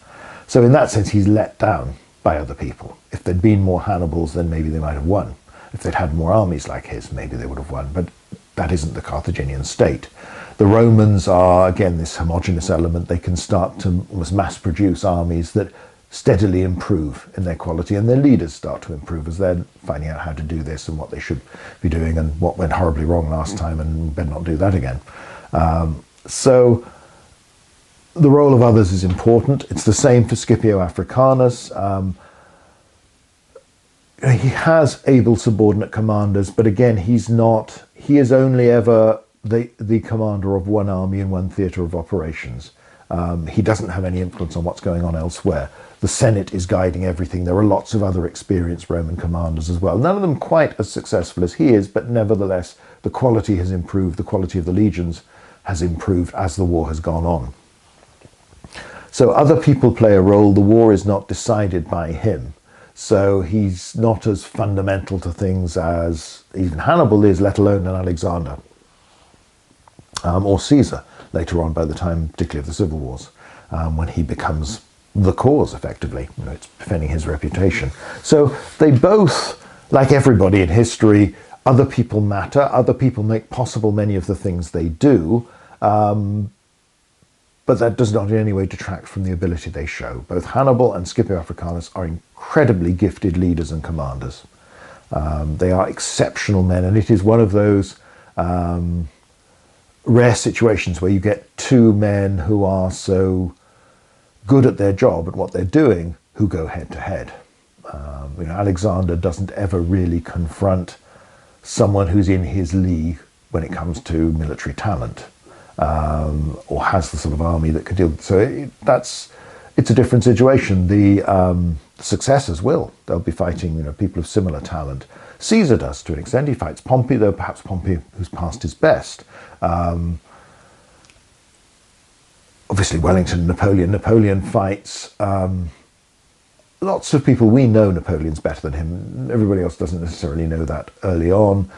So in that sense, he's let down by other people. If there'd been more Hannibals, then maybe they might have won. If they'd had more armies like his, maybe they would have won. But that isn't the Carthaginian state. The Romans are, again, this homogeneous element. They can start to almost mass produce armies that steadily improve in their quality, and their leaders start to improve as they're finding out how to do this and what they should be doing and what went horribly wrong last time and better not do that again. So the role of others is important. It's the same for Scipio Africanus. He has able subordinate commanders, but again, he is only ever the commander of one army in one theatre of operations. He doesn't have any influence on what's going on elsewhere. The Senate is guiding everything. There are lots of other experienced Roman commanders as well. None of them quite as successful as he is, but nevertheless, the quality has improved. The quality of the legions has improved as the war has gone on. So other people play a role. The war is not decided by him. So he's not as fundamental to things as even Hannibal is, let alone an Alexander or Caesar later on, by the time particularly of the civil wars, when he becomes the cause effectively. It's defending his reputation. So they both, like everybody in history, other people matter, other people make possible many of the things they do, but that does not in any way detract from the ability they show. Both Hannibal and Scipio Africanus are incredibly gifted leaders and commanders. They are exceptional men, and it is one of those rare situations where you get two men who are so good at their job, at what they're doing, who go head to head. Alexander doesn't ever really confront someone who's in his league when it comes to military talent, or has the sort of army that could deal. So it's a different situation. The successors will. They'll be fighting people of similar talent. Caesar does to an extent. He fights Pompey, though perhaps Pompey who's past his best. Obviously Wellington, Napoleon fights lots of people. We know Napoleon's better than him. Everybody else doesn't necessarily know that early on.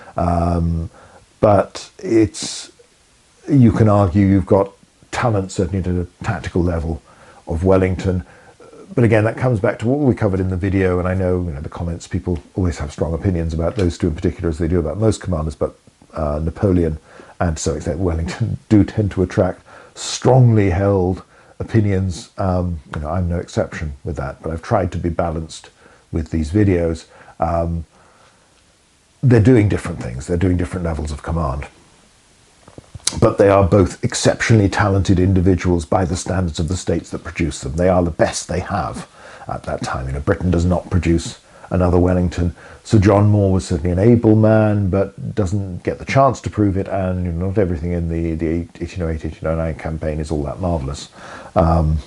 But you can argue you've got talent certainly at a tactical level of Wellington. But again, that comes back to what we covered in the video, and I know, the comments, people always have strong opinions about those two in particular, as they do about most commanders, but Napoleon and to some extent Wellington do tend to attract strongly held opinions. I'm no exception with that, but I've tried to be balanced with these videos. They're doing different things. They're doing different levels of command. But they are both exceptionally talented individuals by the standards of the states that produce them. They are the best they have at that time. Britain does not produce another Wellington. Sir John Moore was certainly an able man, but doesn't get the chance to prove it, and not everything in the 1808-1809 campaign is all that marvellous. But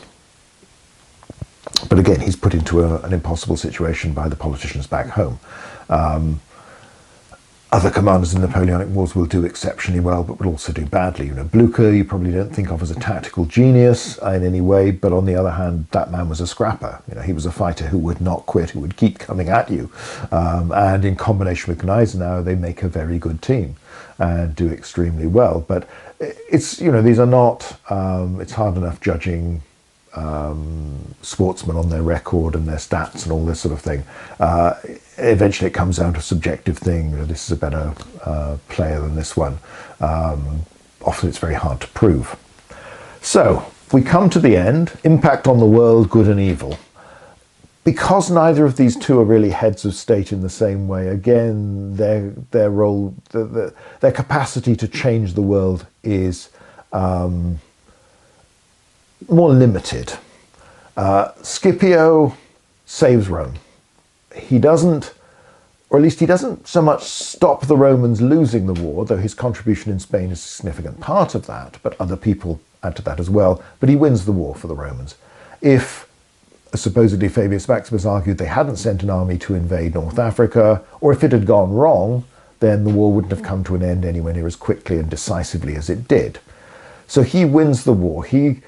again, he's put into an impossible situation by the politicians back home. Other commanders in the Napoleonic Wars will do exceptionally well, but will also do badly. Blucher, you probably don't think of as a tactical genius in any way, but on the other hand, that man was a scrapper. He was a fighter who would not quit, who would keep coming at you. And in combination with Gneisenau, they make a very good team and do extremely well. But these are not, it's hard enough judging sportsmen on their record and their stats and all this sort of thing. Eventually it comes down to a subjective thing. This is a better player than this one. Often it's very hard to prove. So we come to the end. Impact on the world, good and evil. Because neither of these two are really heads of state in the same way, again, their role, their capacity to change the world is more limited. Scipio saves Rome. He doesn't, or at least he doesn't so much stop the Romans losing the war, though his contribution in Spain is a significant part of that, but other people add to that as well. But he wins the war for the Romans. If, supposedly Fabius Maximus argued, they hadn't sent an army to invade North Africa, or if it had gone wrong, then the war wouldn't have come to an end anywhere near as quickly and decisively as it did. So he wins the war. He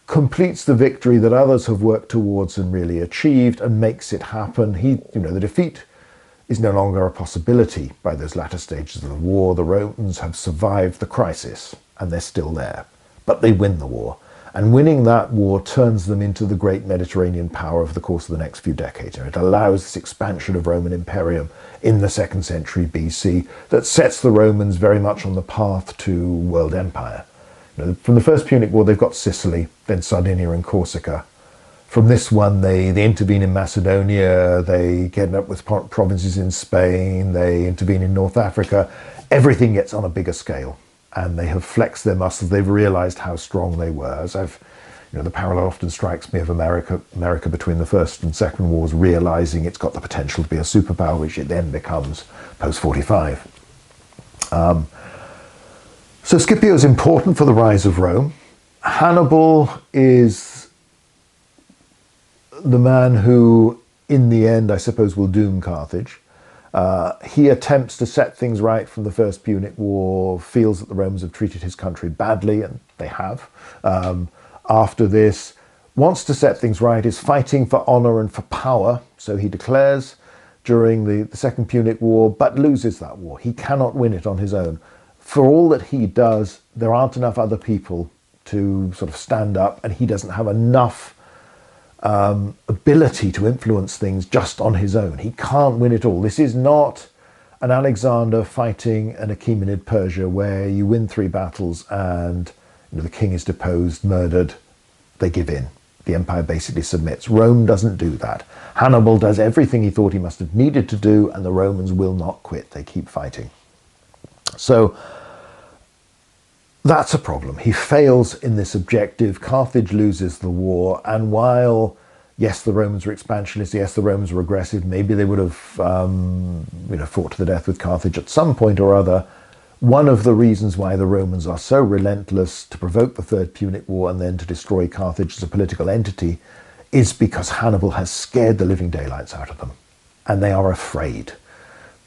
completes the victory that others have worked towards and really achieved, and makes it happen. The defeat is no longer a possibility by those latter stages of the war. The Romans have survived the crisis, and they're still there. But they win the war. And winning that war turns them into the great Mediterranean power over the course of the next few decades. It allows this expansion of Roman Imperium in the 2nd century BC that sets the Romans very much on the path to world empire. From the First Punic War, they've got Sicily, then Sardinia and Corsica. From this one, they intervene in Macedonia, they get up with provinces in Spain, they intervene in North Africa. Everything gets on a bigger scale, and they have flexed their muscles. They've realized how strong they were. As the parallel often strikes me of America between the First and Second Wars, realizing it's got the potential to be a superpower, which it then becomes post-45. So Scipio is important for the rise of Rome. Hannibal is the man who, in the end, I suppose, will doom Carthage. He attempts to set things right from the First Punic War, feels that the Romans have treated his country badly, and they have. After this, wants to set things right, is fighting for honor and for power, so he declares during the Second Punic War, but loses that war. He cannot win it on his own. For all that he does, there aren't enough other people to sort of stand up, and he doesn't have enough ability to influence things just on his own. He can't win it all. This is not an Alexander fighting an Achaemenid Persia where you win 3 battles and the king is deposed, murdered, they give in. The empire basically submits. Rome doesn't do that. Hannibal does everything he thought he must have needed to do, and the Romans will not quit. They keep fighting. So that's a problem. He fails in this objective. Carthage loses the war, and while, yes, the Romans were expansionists, yes, the Romans were aggressive, maybe they would have fought to the death with Carthage at some point or other, one of the reasons why the Romans are so relentless to provoke the Third Punic War and then to destroy Carthage as a political entity is because Hannibal has scared the living daylights out of them, and they are afraid.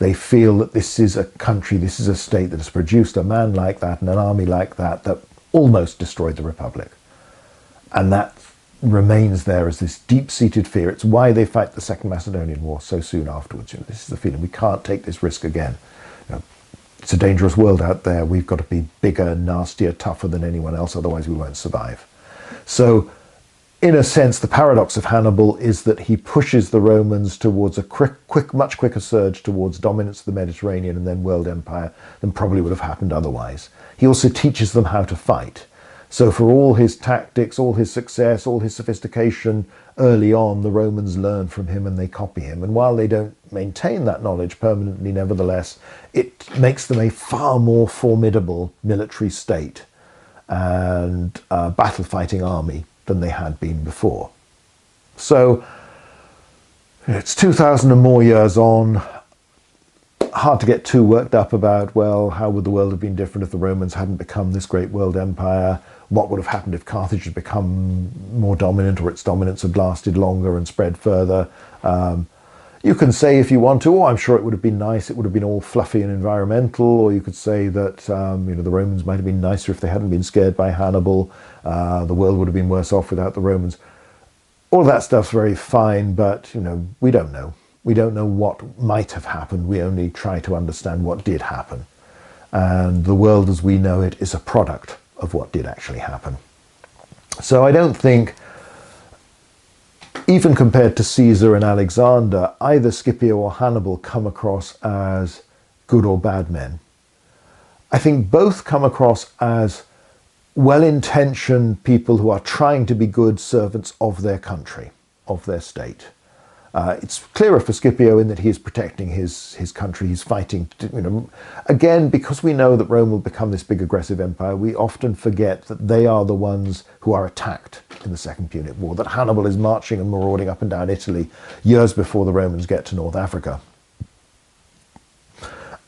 They feel that this is a country, this is a state that has produced a man like that and an army like that that almost destroyed the Republic. And that remains there as this deep-seated fear. It's why they fight the Second Macedonian War so soon afterwards. This is the feeling, we can't take this risk again. It's a dangerous world out there. We've got to be bigger, nastier, tougher than anyone else, otherwise we won't survive. So, in a sense, the paradox of Hannibal is that he pushes the Romans towards a much quicker surge towards dominance of the Mediterranean and then world empire than probably would have happened otherwise. He also teaches them how to fight. So for all his tactics, all his success, all his sophistication, early on, the Romans learn from him and they copy him. And while they don't maintain that knowledge permanently, nevertheless, it makes them a far more formidable military state and battle-fighting army than they had been before. So it's 2,000 and more years on. Hard to get too worked up about, well, how would the world have been different if the Romans hadn't become this great world empire? What would have happened if Carthage had become more dominant, or its dominance had lasted longer and spread further? You can say, if you want to, oh, I'm sure it would have been nice, it would have been all fluffy and environmental, or you could say that the Romans might have been nicer if they hadn't been scared by Hannibal, the world would have been worse off without the Romans. All that stuff's very fine, but we don't know. We don't know what might have happened, we only try to understand what did happen. And the world as we know it is a product of what did actually happen. So I don't think, even compared to Caesar and Alexander, either Scipio or Hannibal come across as good or bad men. I think both come across as well-intentioned people who are trying to be good servants of their country, of their state. It's clearer for Scipio in that he is protecting his country. He's fighting, again, because we know that Rome will become this big aggressive empire, we often forget that they are the ones who are attacked in the Second Punic War, that Hannibal is marching and marauding up and down Italy years before the Romans get to North Africa.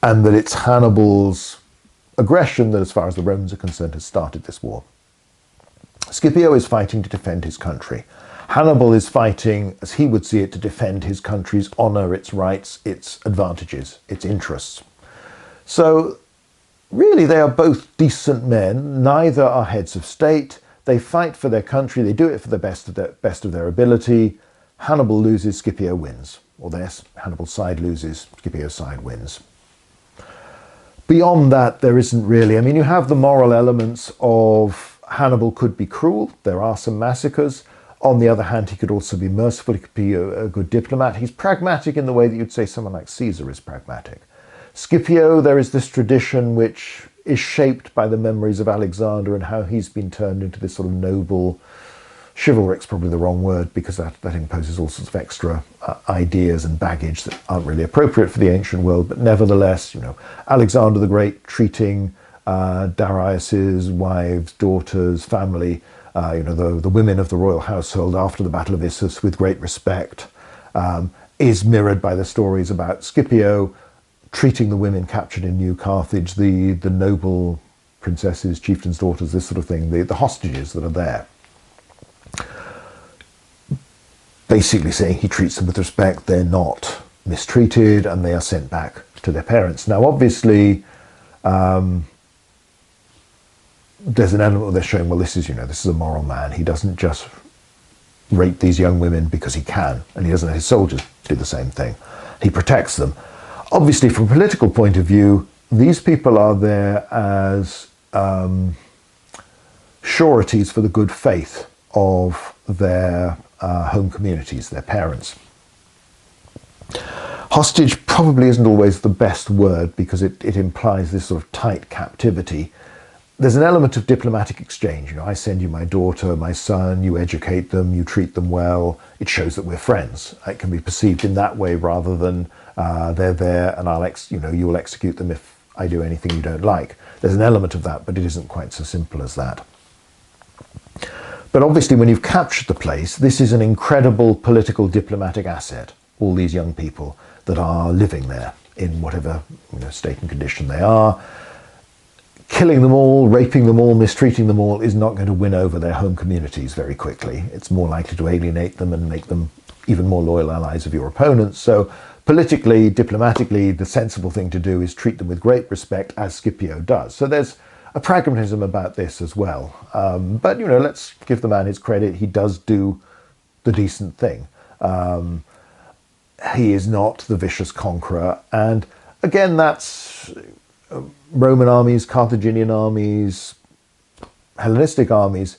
And that it's Hannibal's aggression that, as far as the Romans are concerned, has started this war. Scipio is fighting to defend his country. Hannibal is fighting, as he would see it, to defend his country's honour, its rights, its advantages, its interests. So really they are both decent men. Neither are heads of state. They fight for their country. They do it for the best of their ability. Hannibal loses, Scipio wins. Or Hannibal's side loses, Scipio's side wins. Beyond that, there isn't really. I mean, you have the moral elements of Hannibal could be cruel. There are some massacres. On the other hand, he could also be merciful. He could be a good diplomat. He's pragmatic in the way that you'd say someone like Caesar is pragmatic. Scipio, there is this tradition which is shaped by the memories of Alexander and how he's been turned into this sort of noble, chivalric's probably the wrong word, because that imposes all sorts of extra ideas and baggage that aren't really appropriate for the ancient world. But nevertheless, Alexander the Great treating Darius's wives, daughters, family, the women of the royal household after the Battle of Issus with great respect, is mirrored by the stories about Scipio treating the women captured in New Carthage, the noble princesses, chieftains' daughters, this sort of thing, the hostages that are there. Basically saying he treats them with respect, they're not mistreated, and they are sent back to their parents. Now, obviously, there's an element where they're showing, well, this is a moral man. He doesn't just rape these young women because he can, and he doesn't let his soldiers do the same thing. He protects them. Obviously, from a political point of view, these people are there as sureties for the good faith of their home communities, their parents. Hostage probably isn't always the best word because it implies this sort of tight captivity. There's an element of diplomatic exchange. I send you my daughter, my son, you educate them, you treat them well. It shows that we're friends. It can be perceived in that way rather than they're there and you will execute them if I do anything you don't like. There's an element of that, but it isn't quite so simple as that. But obviously, when you've captured the place, this is an incredible political diplomatic asset. All these young people that are living there in whatever state and condition they are. Killing them all, raping them all, mistreating them all is not going to win over their home communities very quickly. It's more likely to alienate them and make them even more loyal allies of your opponents. So politically, diplomatically, the sensible thing to do is treat them with great respect, as Scipio does. So there's a pragmatism about this as well. But, let's give the man his credit. He does do the decent thing. He is not the vicious conqueror. And again, that's Roman armies, Carthaginian armies, Hellenistic armies.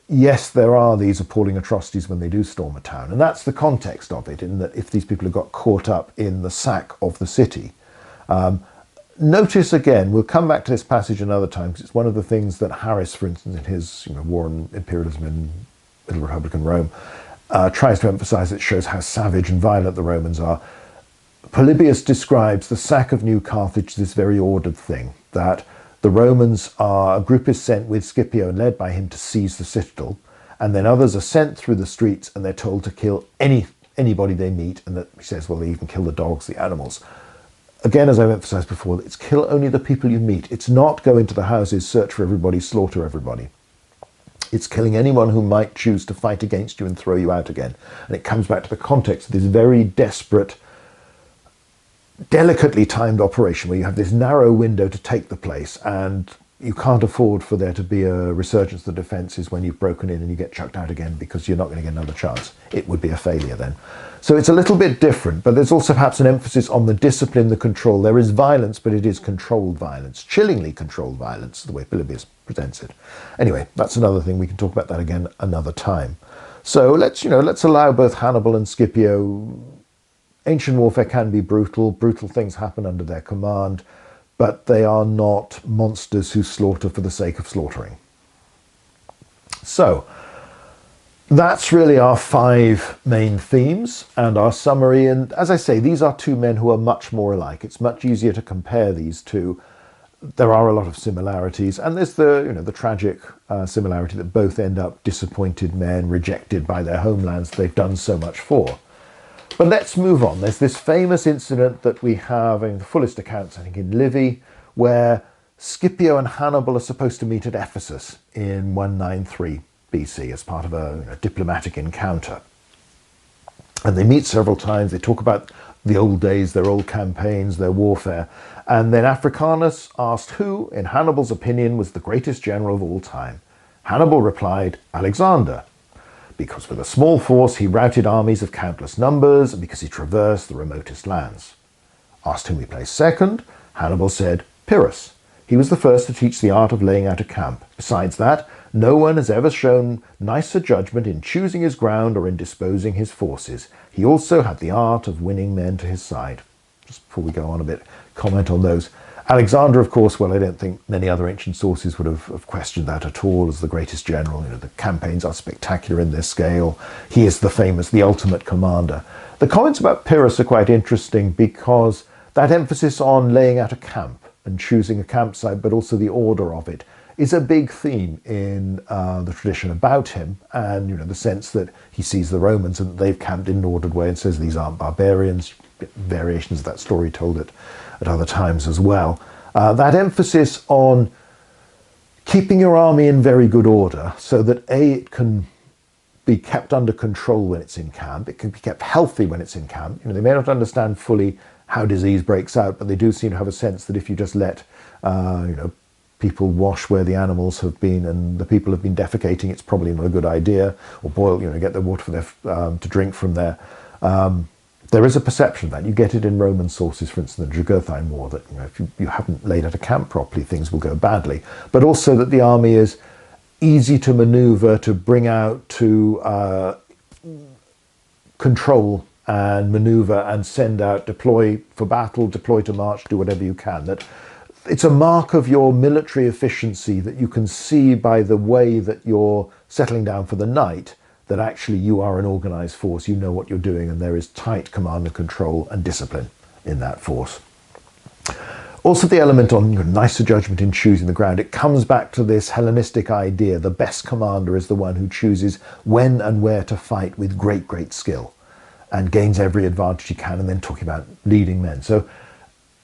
Yes, there are these appalling atrocities when they do storm a town. And that's the context of it, in that if these people have got caught up in the sack of the city. Notice again, we'll come back to this passage another time, because it's one of the things that Harris, for instance, in his War on Imperialism in Middle Republican Rome, tries to emphasize. It shows how savage and violent the Romans are. Polybius describes the sack of New Carthage as this very ordered thing, that the Romans a group is sent with Scipio and led by him to seize the citadel, and then others are sent through the streets and they're told to kill anybody they meet, and that he says, well, they even kill the dogs, the animals. Again, as I've emphasized before, it's kill only the people you meet. It's not go into the houses, search for everybody, slaughter everybody. It's killing anyone who might choose to fight against you and throw you out again. And it comes back to the context of this very desperate, delicately timed operation where you have this narrow window to take the place, and you can't afford for there to be a resurgence of the defences when you've broken in and you get chucked out again, because you're not going to get another chance. It would be a failure then. So it's a little bit different, but there's also perhaps an emphasis on the discipline, the control. There is violence, but it is controlled violence, chillingly controlled violence, the way Polybius presents it. Anyway, that's another thing. We can talk about that again another time. So let's allow both Hannibal and Scipio. Ancient warfare can be brutal. Brutal things happen under their command, but they are not monsters who slaughter for the sake of slaughtering. So That's really our 5 main themes and our summary. And as I say, these are 2 men who are much more alike. It's much easier to compare these two. There are a lot of similarities, and there's the tragic similarity that both end up disappointed men, rejected by their homelands they've done so much for. But let's move on. There's this famous incident that we have in the fullest accounts, I think, in Livy, where Scipio and Hannibal are supposed to meet at Ephesus in 193 BC as part of a diplomatic encounter. And they meet several times, they talk about the old days, their old campaigns, their warfare. And then Africanus asked who, in Hannibal's opinion, was the greatest general of all time. Hannibal replied, Alexander, because with a small force he routed armies of countless numbers and because he traversed the remotest lands. Asked whom he placed second, Hannibal said, Pyrrhus. He was the first to teach the art of laying out a camp. Besides that, no one has ever shown nicer judgment in choosing his ground or in disposing his forces. He also had the art of winning men to his side. Just before we go on a bit, comment on those. Alexander, of course, well, I don't think many other ancient sources would have questioned that at all as the greatest general. The campaigns are spectacular in their scale. He is the ultimate commander. The comments about Pyrrhus are quite interesting because that emphasis on laying out a camp and choosing a campsite, but also the order of it, is a big theme in the tradition about him, and the sense that he sees the Romans and they've camped in an ordered way and says these aren't barbarians. Variations of that story told at other times as well. That emphasis on keeping your army in very good order so that it can be kept under control when it's in camp, it can be kept healthy when it's in camp. They may not understand fully how disease breaks out, but they do seem to have a sense that if you just let people wash where the animals have been and the people have been defecating, it's probably not a good idea, or boil, get the water for their, to drink from there. There is a perception of that. You get it in Roman sources, for instance, the Jugurthine War, that if you haven't laid out a camp properly, things will go badly. But also that the army is easy to maneuver, to bring out, to control and maneuver and send out, deploy for battle, deploy to march, do whatever you can. That it's a mark of your military efficiency that you can see by the way that you're settling down for the night, that actually you are an organized force, you know what you're doing, and there is tight command and control and discipline in that force. Also the element on nicer judgment in choosing the ground. It comes back to this Hellenistic idea, the best commander is the one who chooses when and where to fight with great, great skill and gains every advantage he can, and then talking about leading men. So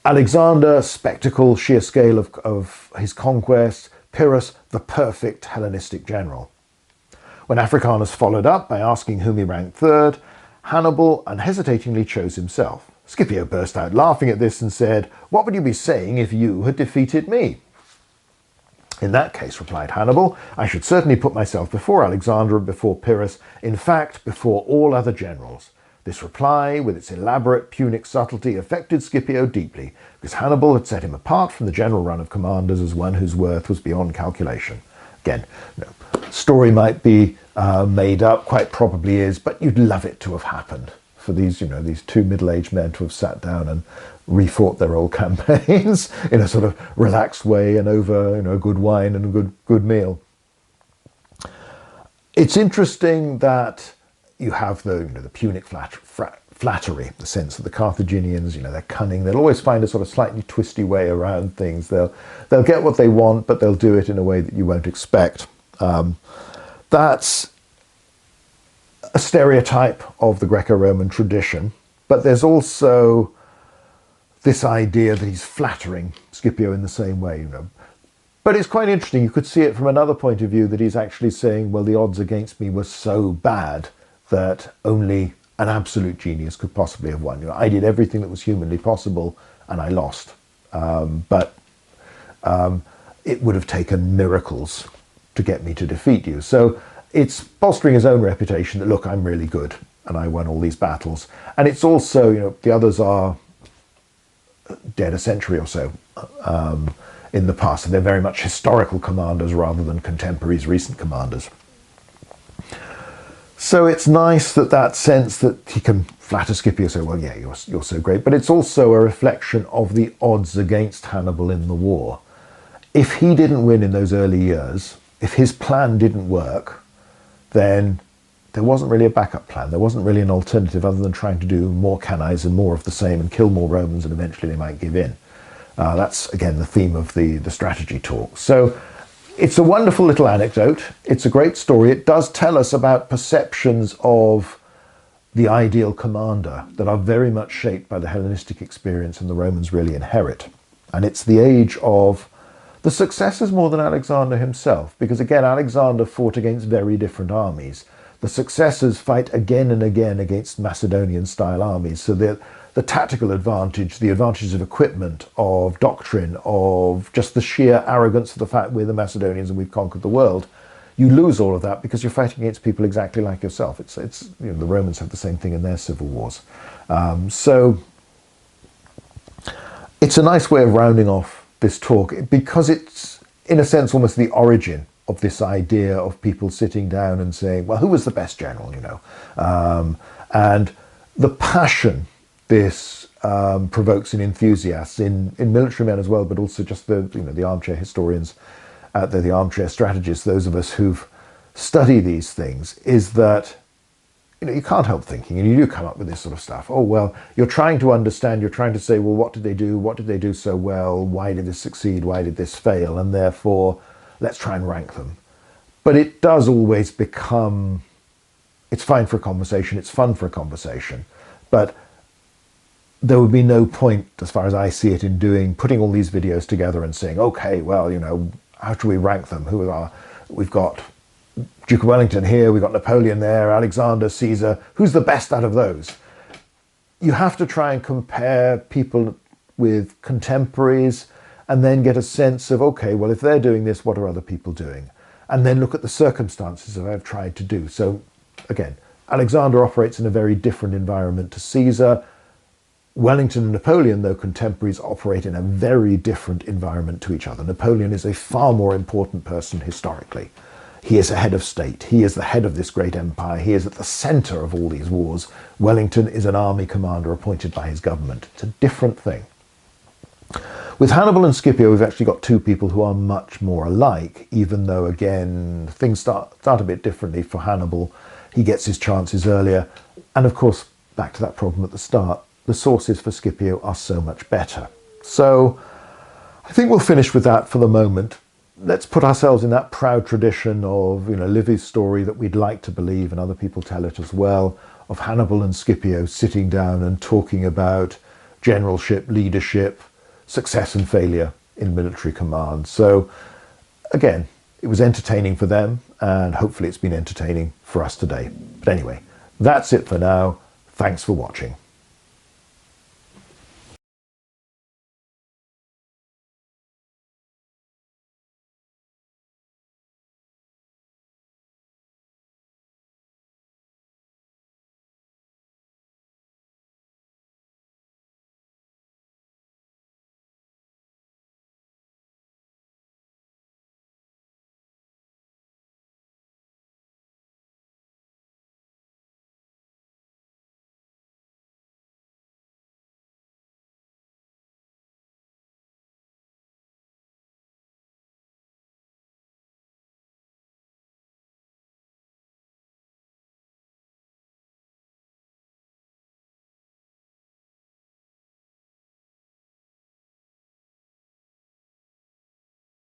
Alexander, spectacle, sheer scale of his conquest. Pyrrhus, the perfect Hellenistic general. When Africanus followed up by asking whom he ranked third, Hannibal unhesitatingly chose himself. Scipio burst out laughing at this and said, "What would you be saying if you had defeated me?" "In that case," replied Hannibal, "I should certainly put myself before Alexander and before Pyrrhus, in fact, before all other generals." This reply, with its elaborate Punic subtlety, affected Scipio deeply, because Hannibal had set him apart from the general run of commanders as one whose worth was beyond calculation. Again, story might be made up, quite probably is, but you'd love it to have happened for these, these two middle-aged men to have sat down and refought their old campaigns in a sort of relaxed way and over, a good wine and a good meal. It's interesting that you have the Punic flattery, the sense that the Carthaginians, they're cunning. They'll always find a sort of slightly twisty way around things. They'll get what they want, but they'll do it in a way that you won't expect. That's a stereotype of the Greco-Roman tradition, but there's also this idea that he's flattering Scipio in the same way, But it's quite interesting. You could see it from another point of view, that he's actually saying, well, the odds against me were so bad that only an absolute genius could possibly have won. I did everything that was humanly possible and I lost. But it would have taken miracles to get me to defeat you. So it's bolstering his own reputation that, look, I'm really good and I won all these battles. And it's also, the others are dead a century or so in the past. And they're very much historical commanders rather than contemporaries, recent commanders. So it's nice that sense that he can flatter Scipio, say, well, yeah, you're so great. But it's also a reflection of the odds against Hannibal in the war. If he didn't win in those early years, if his plan didn't work, then there wasn't really a backup plan. There wasn't really an alternative other than trying to do more cannae and more of the same and kill more Romans, and eventually they might give in. That's, again, the theme of the strategy talk. So it's a wonderful little anecdote. It's a great story. It does tell us about perceptions of the ideal commander that are very much shaped by the Hellenistic experience and the Romans really inherit. And it's the age of the successors more than Alexander himself, because again, Alexander fought against very different armies. The successors fight again and again against Macedonian-style armies, so the tactical advantage, the advantages of equipment, of doctrine, of just the sheer arrogance of the fact we're the Macedonians and we've conquered the world, you lose all of that because you're fighting against people exactly like yourself. It's you know, the Romans have the same thing in their civil wars. So it's a nice way of rounding off this talk, because it's, in a sense, almost the origin of this idea of people sitting down and saying, well, who was the best general, you know? And the passion this provokes in enthusiasts, in military men as well, but also just the armchair historians out there, the armchair strategists, those of us who've studied these things, is that you can't help thinking, and you do come up with this sort of stuff. Oh, well, you're trying to understand, you're trying to say, well, what did they do? What did they do so well? Why did this succeed? Why did this fail? And therefore, let's try and rank them. But it does always become, it's fine for a conversation, it's fun for a conversation, but there would be no point, as far as I see it, in putting all these videos together and saying, okay, well, how do we rank them? We've got Duke of Wellington here, we've got Napoleon there, Alexander, Caesar. Who's the best out of those? You have to try and compare people with contemporaries and then get a sense of, okay, well, if they're doing this, what are other people doing? And then look at the circumstances that I've tried to do. So again, Alexander operates in a very different environment to Caesar. Wellington and Napoleon, though contemporaries, operate in a very different environment to each other. Napoleon is a far more important person historically. He is a head of state. He is the head of this great empire. He is at the center of all these wars. Wellington is an army commander appointed by his government. It's a different thing. With Hannibal and Scipio, we've actually got two people who are much more alike, even though, again, things start a bit differently for Hannibal. He gets his chances earlier. And of course, back to that problem at the start, the sources for Scipio are so much better. So I think we'll finish with that for the moment. Let's put ourselves in that proud tradition of, live his story that we'd like to believe, and other people tell it as well, of Hannibal and Scipio sitting down and talking about generalship, leadership, success and failure in military command. So again, it was entertaining for them, and hopefully it's been entertaining for us today. But anyway, that's it for now. Thanks for watching.